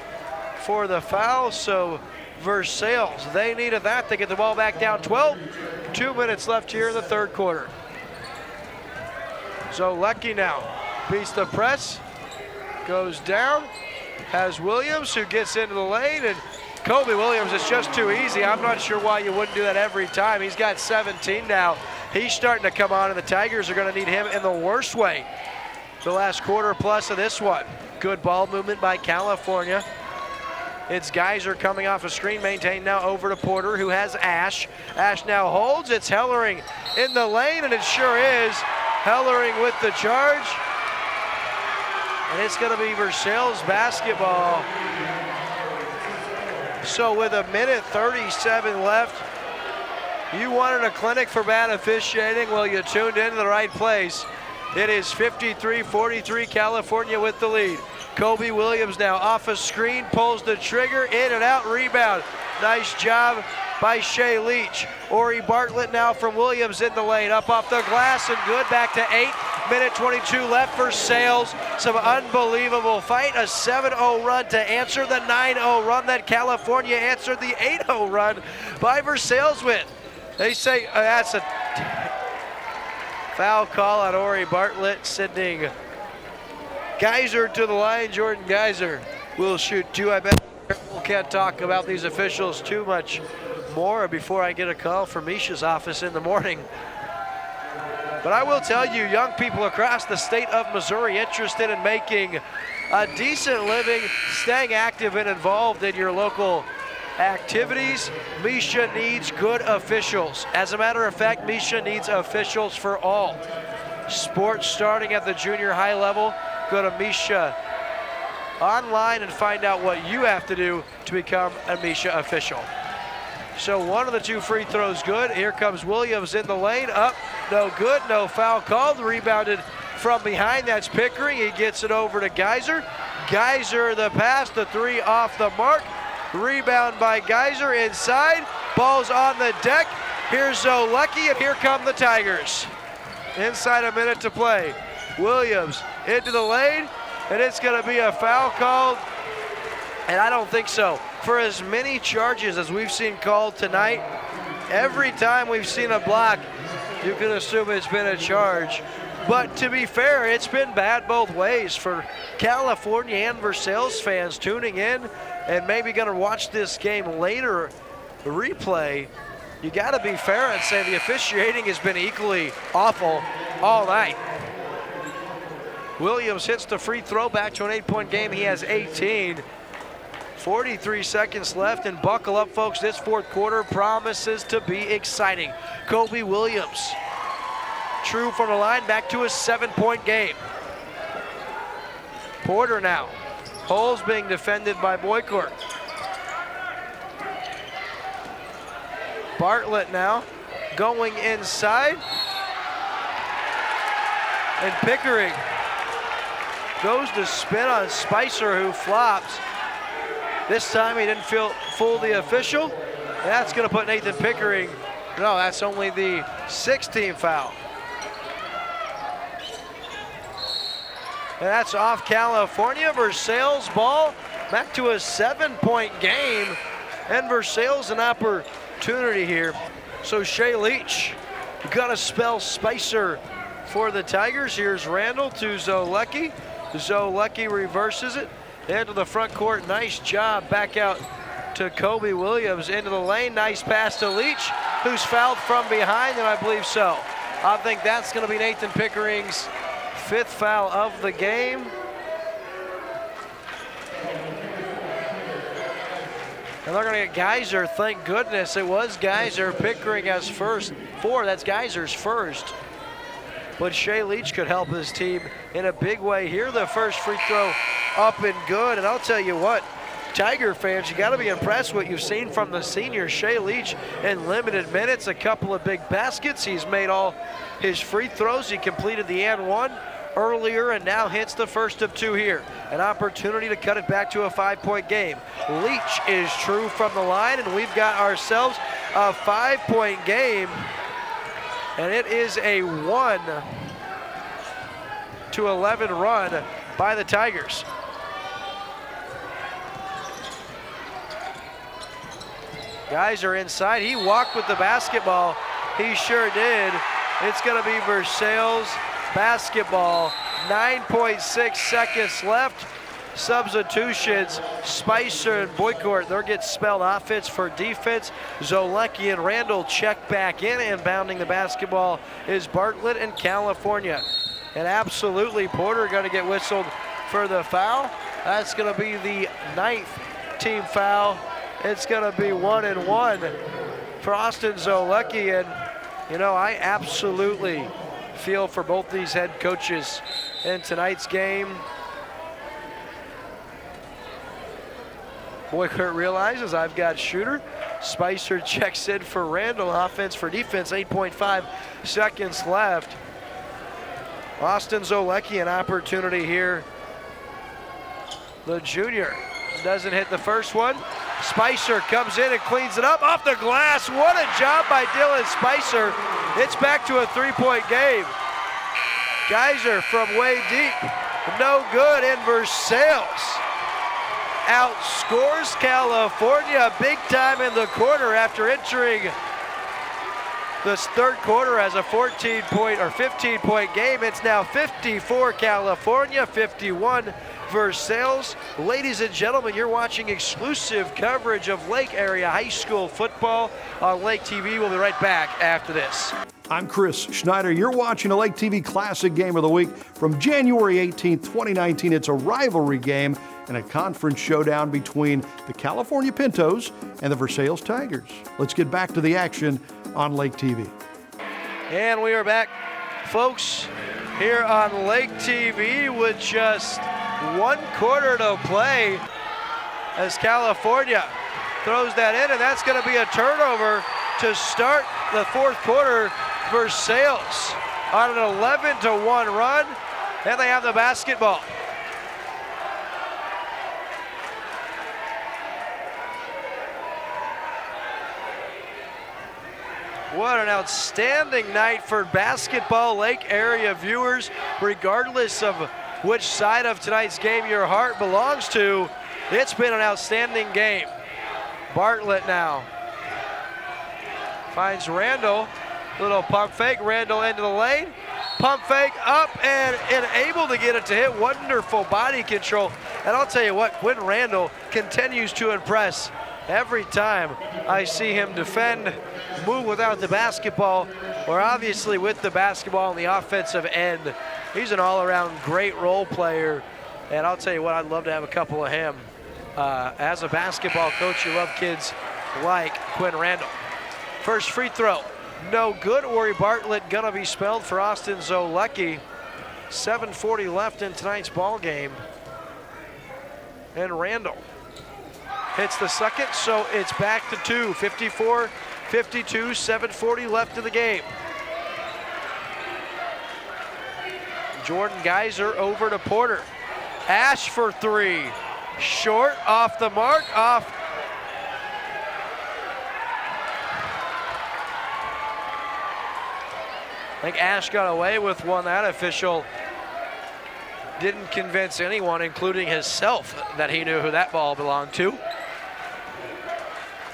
for the foul. So Versailles, they needed that to get the ball back down 12. 2 minutes left here in the third quarter. Zolecki now beats the press, goes down, has Williams who gets into the lane, and Kobe Williams is just too easy. I'm not sure why you wouldn't do that every time. He's got 17 now. He's starting to come on, and the Tigers are going to need him in the worst way the last quarter plus of this one. Good ball movement by California. It's Geyser coming off a screen, maintained now over to Porter, who has Ash. Ash now holds. It's Hellering in the lane, and it sure is. Hellering with the charge. And it's going to be Versailles basketball. So with 1:37 left, you wanted a clinic for bad officiating? Well, you tuned into the right place. It is 53-43, California with the lead. Kobe Williams now off a screen, pulls the trigger, in and out, rebound. Nice job by Shea Leach. Ori Bartlett now from Williams in the lane, up off the glass and good, back to 8. 1:22 left for Sales. Some unbelievable fight, a 7-0 run to answer the 9-0 run that California answered the 8-0 run by Versailles with. They say that's a foul call on Ori Bartlett, sending Geyser to the line. Jordan Geyser will shoot 2, I bet. We can't talk about these officials too much more before I get a call from Misha's office in the morning. But I will tell you, young people across the state of Missouri interested in making a decent living, staying active and involved in your local activities, Misha needs good officials. As a matter of fact, Misha needs officials for all sports starting at the junior high level. Go to Misha online and find out what you have to do to become a Misha official. So one of the two free throws good. Here comes Williams in the lane, up, no good, no foul called. Rebounded from behind, that's Pickering. He gets it over to Geyser. Geyser the pass, the three off the mark. Rebound by Geyser inside. Ball's on the deck. Here's Zolecki, and here come the Tigers. Inside a minute to play. Williams into the lane, and it's gonna be a foul called, and I don't think so. For as many charges as we've seen called tonight, every time we've seen a block, you can assume it's been a charge. But to be fair, it's been bad both ways for California and Versailles fans tuning in and maybe gonna watch this game later, replay. You gotta be fair and say the officiating has been equally awful all night. Williams hits the free throw, back to an 8-point game. He has 18. 43 seconds left, and buckle up, folks. This fourth quarter promises to be exciting. Kobe Williams, true from the line, back to a 7-point game. Porter now. Holes being defended by Boycourt. Bartlett now going inside. And Pickering goes to spin on Spicer, who flops. This time he didn't fool the official. That's gonna put Nathan Pickering, no, that's only the 16th foul. And that's off California. Versailles ball, back to a 7-point game. And Versailles an opportunity here. So Shea Leach gonna spell Spicer for the Tigers. Here's Randall to Zolecki. Zolecki reverses it into the front court. Nice job back out to Kobe Williams into the lane. Nice pass to Leach, who's fouled from behind, and I believe so. I think that's going to be Nathan Pickering's 5th foul of the game. And they're going to get Geyser. Thank goodness it was Geyser. Pickering has first 4. That's Geyser's first. But Shea Leach could help his team in a big way here. The first free throw up and good. And I'll tell you what, Tiger fans, you got to be impressed what you've seen from the senior Shea Leach in limited minutes. A couple of big baskets. He's made all his free throws. He completed the and one earlier and now hits the first of 2 here. An opportunity to cut it back to a 5-point game. Leach is true from the line, and we've got ourselves a 5-point game. And it is a 1-11 run by the Tigers. Guys are inside. He walked with the basketball. He sure did. It's going to be Versailles basketball. 9.6 seconds left. Substitutions, Spicer and Boycourt, they'll get spelled offense for defense. Zolecki and Randall check back in, and bounding the basketball is Bartlett and California. And absolutely, Porter going to get whistled for the foul. That's going to be the 9th team foul. It's going to be 1-1 for Austin Zolecki. And, you know, I absolutely feel for both these head coaches in tonight's game. Boycourt realizes I've got shooter. Spicer checks in for Randall. Offense for defense, 8.5 seconds left. Austin Zolecki, an opportunity here. The junior doesn't hit the first one. Spicer comes in and cleans it up off the glass. What a job by Dylan Spicer. It's back to a 3-point game. Geyser from way deep, no good, in Versailles outscores California big time in the quarter after entering this third quarter as a 14-point or 15-point game. It's now 54 California, 51 Versailles. Ladies and gentlemen, you're watching exclusive coverage of Lake Area High School football on Lake TV. We'll be right back after this. I'm Chris Schneider. You're watching a Lake TV Classic Game of the Week from January 18th, 2019. It's a rivalry game and a conference showdown between the California Pintos and the Versailles Tigers. Let's get back to the action on Lake TV. And we are back, folks, here on Lake TV with just 1 quarter to play as California throws that in, and that's going to be a turnover to start the 4th quarter. Versailles on an 11-1 run, and they have the basketball. What an outstanding night for basketball, Lake Area viewers. Regardless of which side of tonight's game your heart belongs to, it's been an outstanding game. Bartlett now finds Randall. Little pump fake, Randall into the lane. Pump fake up and able to get it to hit. Wonderful body control. And I'll tell you what, Quinn Randall continues to impress every time I see him defend, move without the basketball, or obviously with the basketball on the offensive end. He's an all-around great role player. And I'll tell you what, I'd love to have a couple of him. As a basketball coach, you love kids like Quinn Randall. First free throw. No good. Ori Bartlett gonna be spelled for Austin Zolecki. 7:40 left in tonight's ball game. And Randall hits the second, so it's back to 2. 54-52, 7:40 left in the game. Jordan Geyser over to Porter. Ash for 3. Short, off the mark, off. I think Ash got away with one. That official didn't convince anyone, including himself, that he knew who that ball belonged to.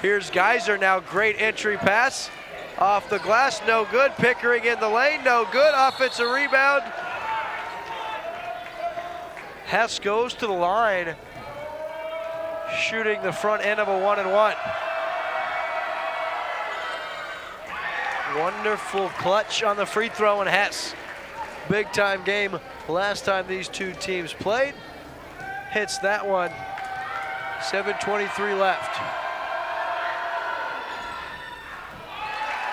Here's Geyser now, great entry pass. Off the glass, no good. Pickering in the lane, no good. Offensive rebound. Hess goes to the line, shooting the front end of a 1-and-1. Wonderful clutch on the free throw, and Hess. Big time game last time these two teams played. Hits that one. 7:23 left.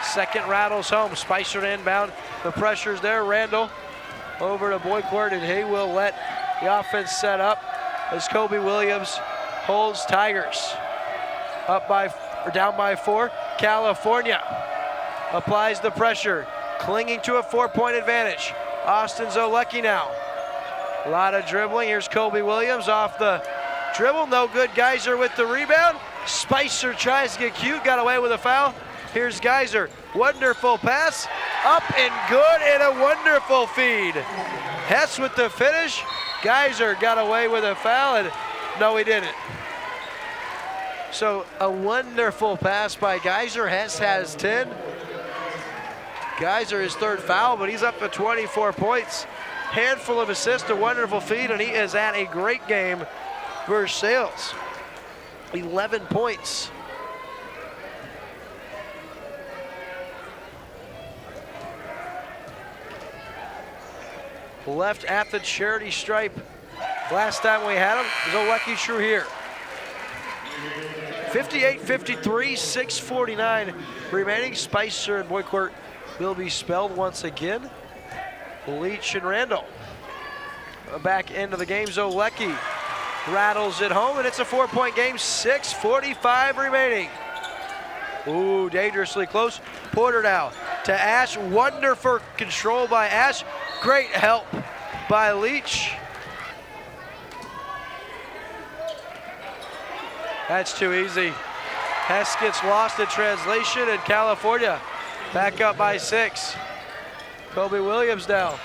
Second rattles home. Spicer to inbound. The pressure's there. Randall over to Boycourt, and he will let the offense set up as Kobe Williams holds Tigers down by 4. California applies the pressure, clinging to a 4-point advantage. Austin Zolecki now. A lot of dribbling. Here's Kobe Williams off the dribble. No good. Geyser with the rebound. Spicer tries to get cute. Got away with a foul. Here's Geyser. Wonderful pass. Up and good, and a wonderful feed. Hess with the finish. Geyser got away with a foul, and no, he didn't. So a wonderful pass by Geyser. Hess has 10. Geyser his 3rd foul, but he's up to 24 points. Handful of assists, a wonderful feed, and he is at a great game. Versailles, 11 points. Left at the charity stripe. Last time we had him, Zolecki True here. 58-53, 6:49 remaining. Spicer and Boycourt will be spelled once again. Leach and Randall back into the game. Zolecki rattles it home, and it's a 4-point game. 6:45 remaining. Ooh, dangerously close. Porter now to Ash. Wonderful control by Ash. Great help by Leach. That's too easy. Hess gets lost in translation, and California back up by 6. Kobe Williams now.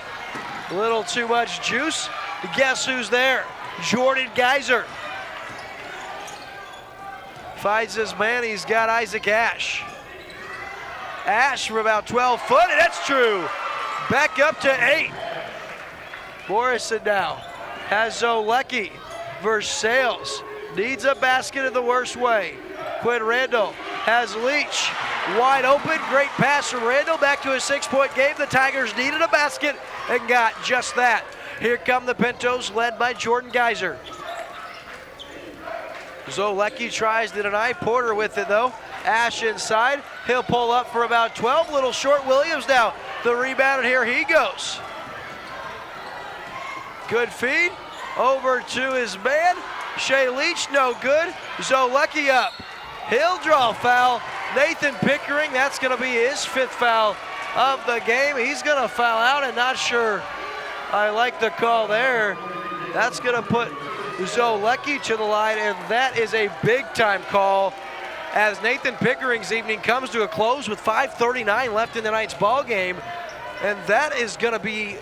A little too much juice. Guess who's there? Jordan Geyser. Finds his man. He's got Isaac Ash. Ash from about 12 foot, and that's true. Back up to 8. Morrison now has Zolecki. Versailles needs a basket in the worst way. Quinn Randall has Leach wide open. Great pass from Randall back to a 6-point game. The Tigers needed a basket and got just that. Here come the Pintos led by Jordan Geyser. Zolecki tries to deny. Porter with it though. Ash inside. He'll pull up for about 12. Little short Williams now. The rebound, and here he goes. Good feed. Over to his man. Shea Leach, no good. Zolecki up. He'll draw foul. Nathan Pickering, that's going to be his 5th foul of the game. He's going to foul out, and not sure I like the call there. That's going to put Zolecki to the line, and that is a big-time call as Nathan Pickering's evening comes to a close with 5:39 left in the night's ball game, and that is going to be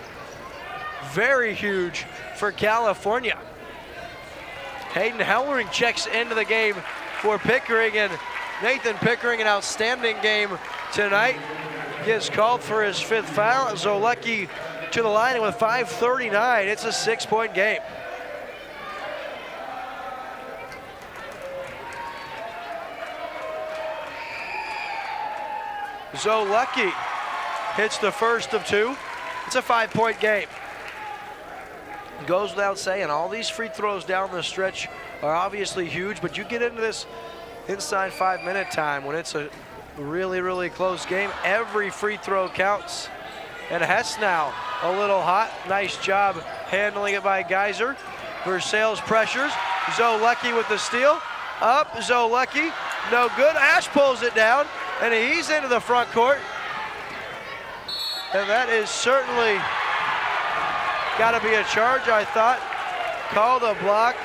very huge for California. Hayden Hellering checks into the game for Pickering, and Nathan Pickering, an outstanding game tonight, gets called for his 5th foul. Zolecki to the line, and with 5:39, it's a 6-point game. Zolecki hits the first of 2. It's a 5-point game. Goes without saying, all these free throws down the stretch are obviously huge, but you get into this inside 5-minute time when it's a really, really close game, every free throw counts. And Hess now a little hot. Nice job handling it by Geyser. Versailles pressures. Zolecki with the steal. Up, Zolecki, no good. Ash pulls it down, and he's into the front court. And that is certainly got to be a charge, I thought. Call the block.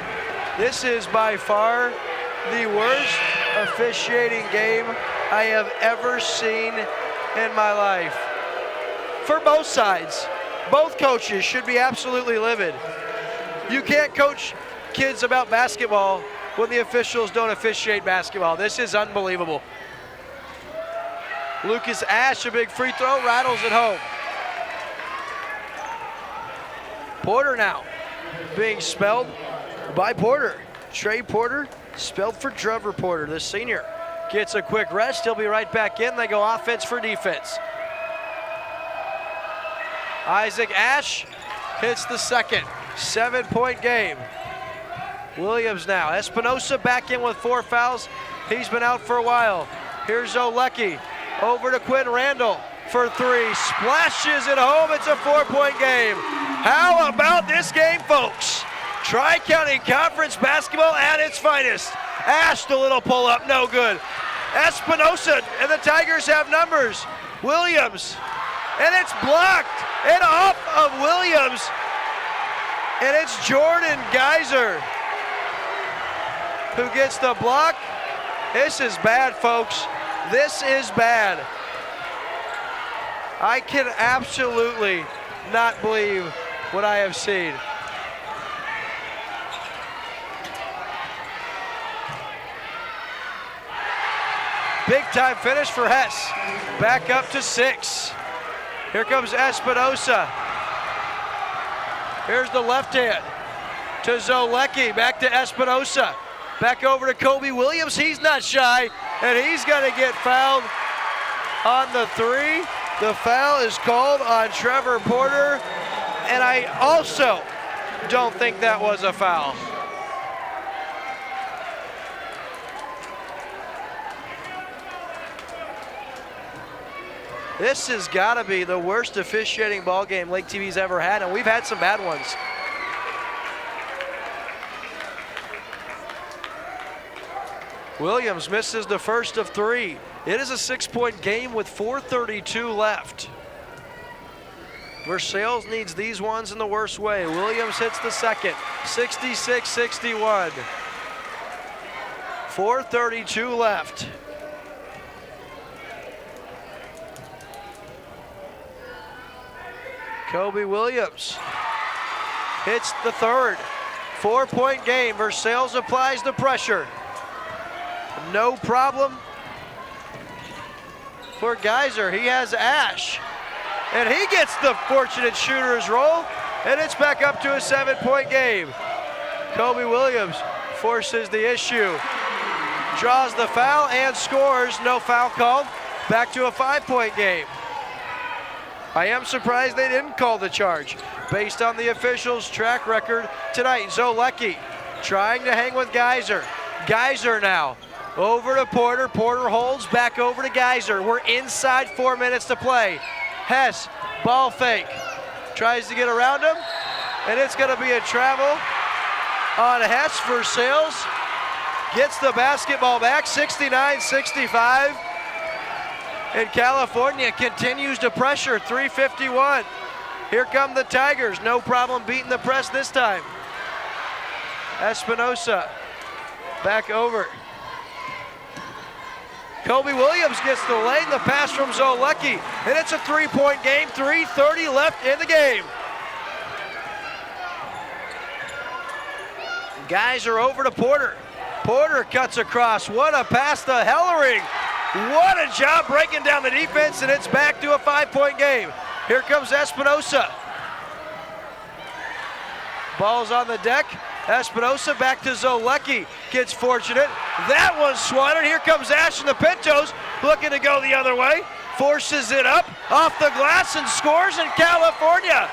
This is by far the worst officiating game I have ever seen in my life. For both sides, both coaches should be absolutely livid. You can't coach kids about basketball when the officials don't officiate basketball. This is unbelievable. Lucas Ash, a big free throw, rattles it home. Porter now being spelled by Porter. Trey Porter, spelled for Trevor Porter. The senior gets a quick rest. He'll be right back in. They go offense for defense. Isaac Ash hits the second. 7-point game. Williams now. Espinosa back in with 4 fouls. He's been out for a while. Here's Zolecki. Over to Quinn Randall for 3. Splashes it home. It's a 4-point game. How about this game, folks? Tri-County Conference basketball at its finest. Ash, the little pull-up, no good. Espinosa, and the Tigers have numbers. Williams, and it's blocked. And off of Williams, and it's Jordan Geyser who gets the block. This is bad, folks. This is bad. I can absolutely not believe what I have seen. Big time finish for Hess. Back up to 6. Here comes Espinosa. Here's the left hand to Zolecki. Back to Espinosa. Back over to Kobe Williams. He's not shy, and he's going to get fouled on the 3. The foul is called on Trevor Porter, and I also don't think that was a foul. This has got to be the worst officiating ball game Lake TV's ever had, and we've had some bad ones. Williams misses the first of 3. It is a 6-point game with 4:32 left. Versailles needs these ones in the worst way. Williams hits the second, 66-61. 4:32 left. Kobe Williams hits the third. 4-point game. Versailles applies the pressure. No problem for Geyser. He has Ash, and he gets the fortunate shooter's roll. and it's back up to a 7-point game. Kobe Williams forces the issue, draws the foul and scores. No foul called. Back to a 5-point game. I am surprised they didn't call the charge based on the officials' track record tonight. Zolecki trying to hang with Geyser. Geyser now over to Porter. Porter holds back over to Geyser. We're inside 4 minutes to play. Hess, ball fake. Tries to get around him, and it's going to be a travel on Hess. Versailles gets the basketball back, 69-65. And California continues to pressure, 3:51. Here come the Tigers, no problem beating the press this time. Espinosa back over. Kobe Williams gets the lane, the pass from Zolecki, and it's a 3-point game, 3:30 left in the game. Guys are over to Porter. Porter cuts across, what a pass to Hellering. What a job breaking down the defense, and it's back to a 5-point game. Here comes Espinosa. Ball's on the deck. Espinosa back to Zolecki. Gets fortunate. That one's swatted. Here comes Ash and the Pintos looking to go the other way. Forces it up off the glass and scores in California.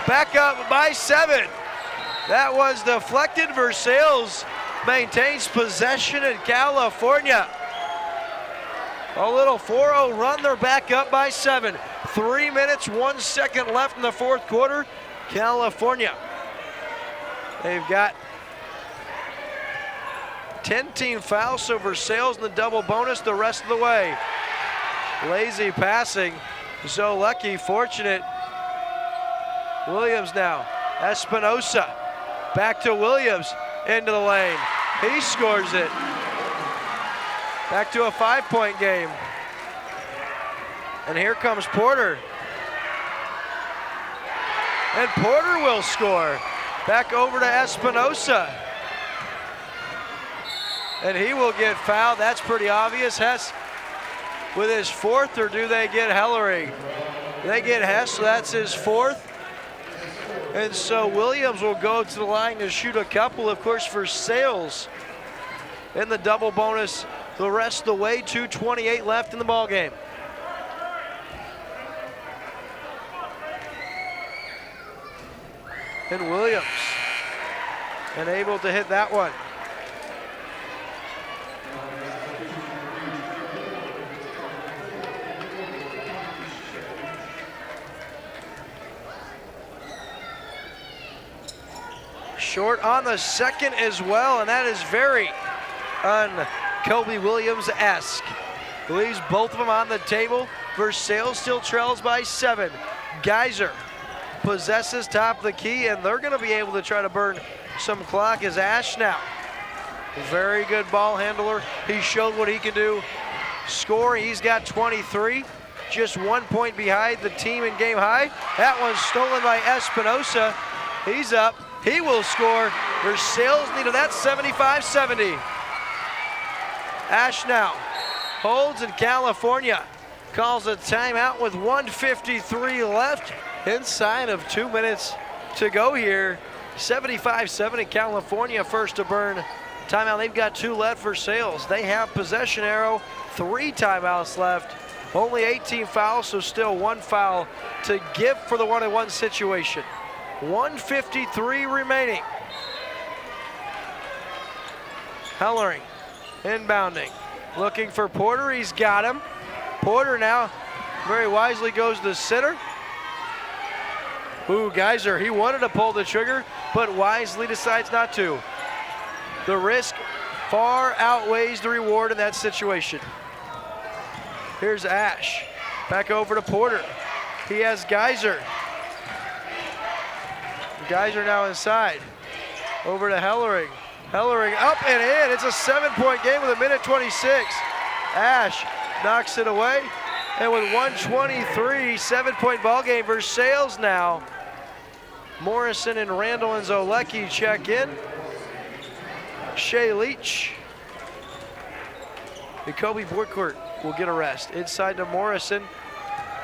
Back up by 7. That was deflected. Versailles maintains possession in California. A little 4-0 run, they're back up by 7. 3 minutes, 1 second left in the fourth quarter. California, they've got 10 team fouls, so Versailles in the double bonus the rest of the way. Lazy passing, Zolecki fortunate. Williams now, Espinosa, back to Williams, into the lane. He scores it. Back to a 5-point game. And here comes Porter. And Porter will score. Back over to Espinosa. And he will get fouled. That's pretty obvious. Hess with his 4th, or do they get Hellering? They get Hess, so that's his 4th. And so Williams will go to the line to shoot a couple. Of course, Versailles in the double bonus the rest of the way. 2:28 left in the ball game. And Williams unable to hit that one. Short on the second as well, and that is very Kobe Williams-esque. Leaves both of them on the table. Versailles still trails by 7. Geyser possesses top of the key, and they're going to be able to try to burn some clock as Ash now. Very good ball handler. He showed what he can do. Scoring, he's got 23. Just 1 point behind the team in game high. That one's stolen by Espinosa. He's up. He will score. Versailles needed that, 75-70. Ash now holds, in California calls a timeout with 1:53 left. Inside of 2 minutes to go here. 75-70, California first to burn timeout. They've got 2 left for Versailles. They have possession arrow, 3 timeouts left. Only 18 fouls, so still 1 foul to give for the 1-on-1 situation. 1:53 remaining. Hellering inbounding, looking for Porter. He's got him. Porter now very wisely goes to center. Ooh, Geyser, he wanted to pull the trigger, but wisely decides not to. The risk far outweighs the reward in that situation. Here's Ash, back over to Porter. He has Geyser. Geyser now inside. Over to Hellering. Hellering up and in. It's a 7-point game with 1:26. Ash knocks it away. And with 1:23, 7-point ball game. Versailles now. Morrison and Randall and Zolecki check in. Shea Leach. Jacoby Borkert will get a rest. Inside to Morrison.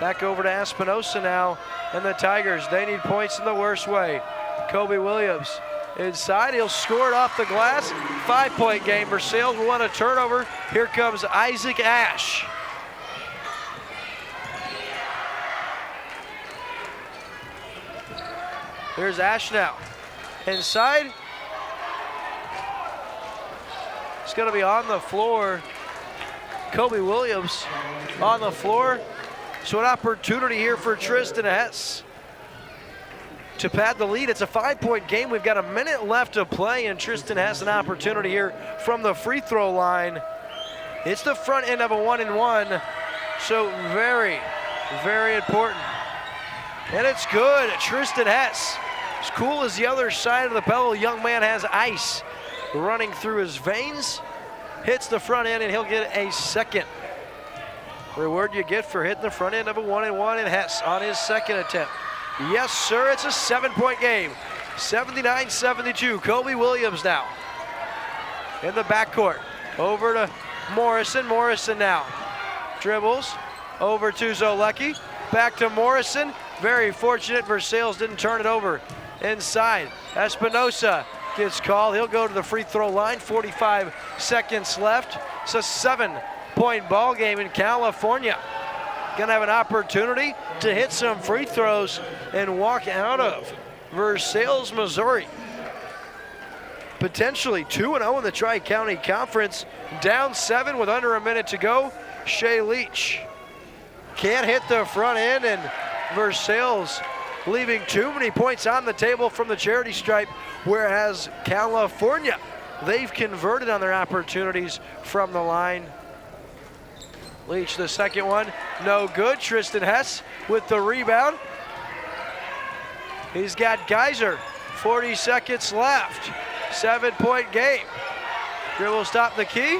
Back over to Espinosa now, and the Tigers, they need points in the worst way. Kobe Williams inside, he'll score it off the glass. 5-point game. Versailles will want a turnover. Here comes Isaac Ash. Here's Ash now. Inside. It's going to be on the floor. Kobe Williams on the floor. So an opportunity here for Tristan Hess to pad the lead. It's a 5-point game. We've got a minute left to play, and Tristan has an opportunity here from the free throw line. It's the front end of a 1-and-1, so very, very important. And it's good. Tristan Hess, as cool as the other side of the pebble, young man has ice running through his veins. Hits the front end, and he'll get a second. Reward you get for hitting the front end of a 1-and-1, and Hess on his second attempt. Yes, sir, it's a 7-point game. 79-72. Kobe Williams now in the backcourt. Over to Morrison. Morrison now dribbles over to Zolecki. Back to Morrison. Very fortunate Versailles didn't turn it over. Inside, Espinosa gets called. He'll go to the free throw line. 45 seconds left. It's a 7-point ball game in California. Gonna have an opportunity to hit some free throws and walk out of Versailles, Missouri. Potentially 2-0 in the Tri-County Conference. Down 7 with under a minute to go. Shea Leach can't hit the front end, and Versailles leaving too many points on the table from the charity stripe, whereas California, they've converted on their opportunities from the line. Leach, the second one, no good. Tristan Hess with the rebound. He's got Geyser, 40 seconds left. 7-point game. Dribble stop the key.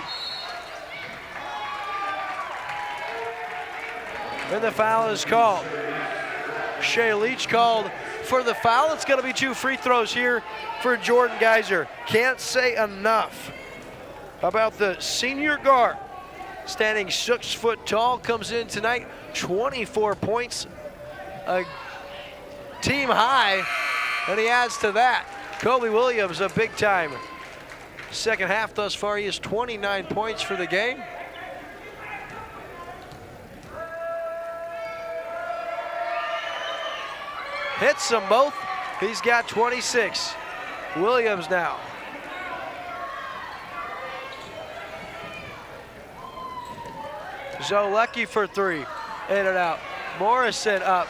And the foul is called. Shea Leach called for the foul. It's going to be 2 free throws here for Jordan Geyser. Can't say enough about the senior guard. Standing 6 foot tall, comes in tonight, 24 points, a team high, and he adds to that. Kobe Williams, a big time. Second half thus far, he has 29 points for the game. Hits them both. He's got 26. Williams now. Zolecki for 3, in and out. Morrison up,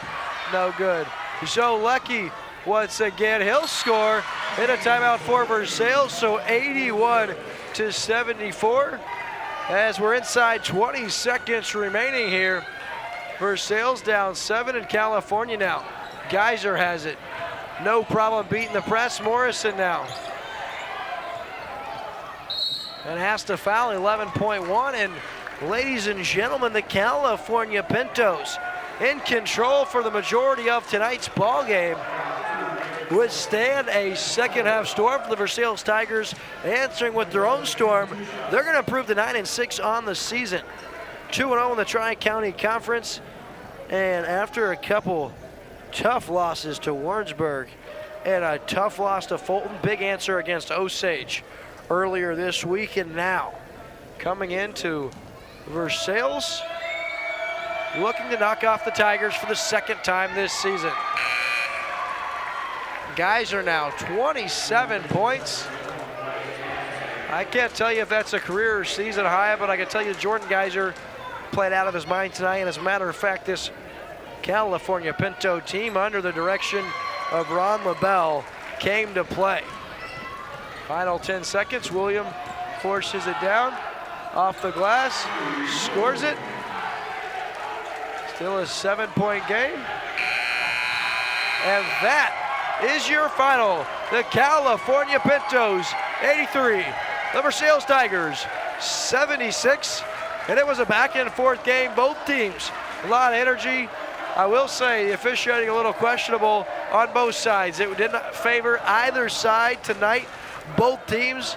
no good. Zolecki once again, he'll score in a timeout for Versailles, so 81-74. As we're inside 20 seconds remaining here. Versailles down 7 in California now. Geyser has it. No problem beating the press. Morrison now. And has to foul, 11.1, and ladies and gentlemen, the California Pintos in control for the majority of tonight's ball game. Withstand a second half storm for the Versailles Tigers, answering with their own storm. They're going to improve to 9-6 on the season. 2-0 in the Tri-County Conference, and after a couple tough losses to Warrensburg and a tough loss to Fulton, big answer against Osage earlier this week, and now coming into Versailles, looking to knock off the Tigers for the second time this season. Geyser now 27 points. I can't tell you if that's a career or season high, but I can tell you Jordan Geyser played out of his mind tonight. And as a matter of fact, this California Pinto team under the direction of Ron LaBelle came to play. Final 10 seconds. William forces it down. Off the glass, scores it. Still a 7-point game. And that is your final. The California Pintos 83, the Versailles Tigers 76. And it was a back and forth game. Both teams, a lot of energy. I will say the officiating a little questionable on both sides. It did not favor either side tonight. Both teams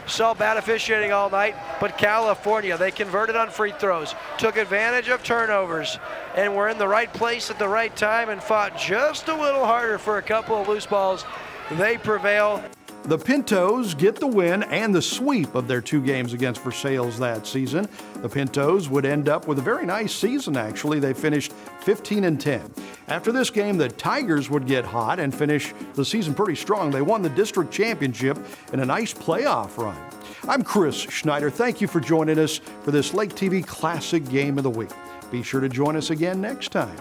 saw bad officiating all night, but California, they converted on free throws, took advantage of turnovers, and were in the right place at the right time and fought just a little harder for a couple of loose balls. They prevail. The Pintos get the win and the sweep of their 2 games against Versailles that season. The Pintos would end up with a very nice season, actually. They finished 15-10. After this game, the Tigers would get hot and finish the season pretty strong. They won the district championship in a nice playoff run. I'm Chris Schneider. Thank you for joining us for this Lake TV Classic Game of the Week. Be sure to join us again next time.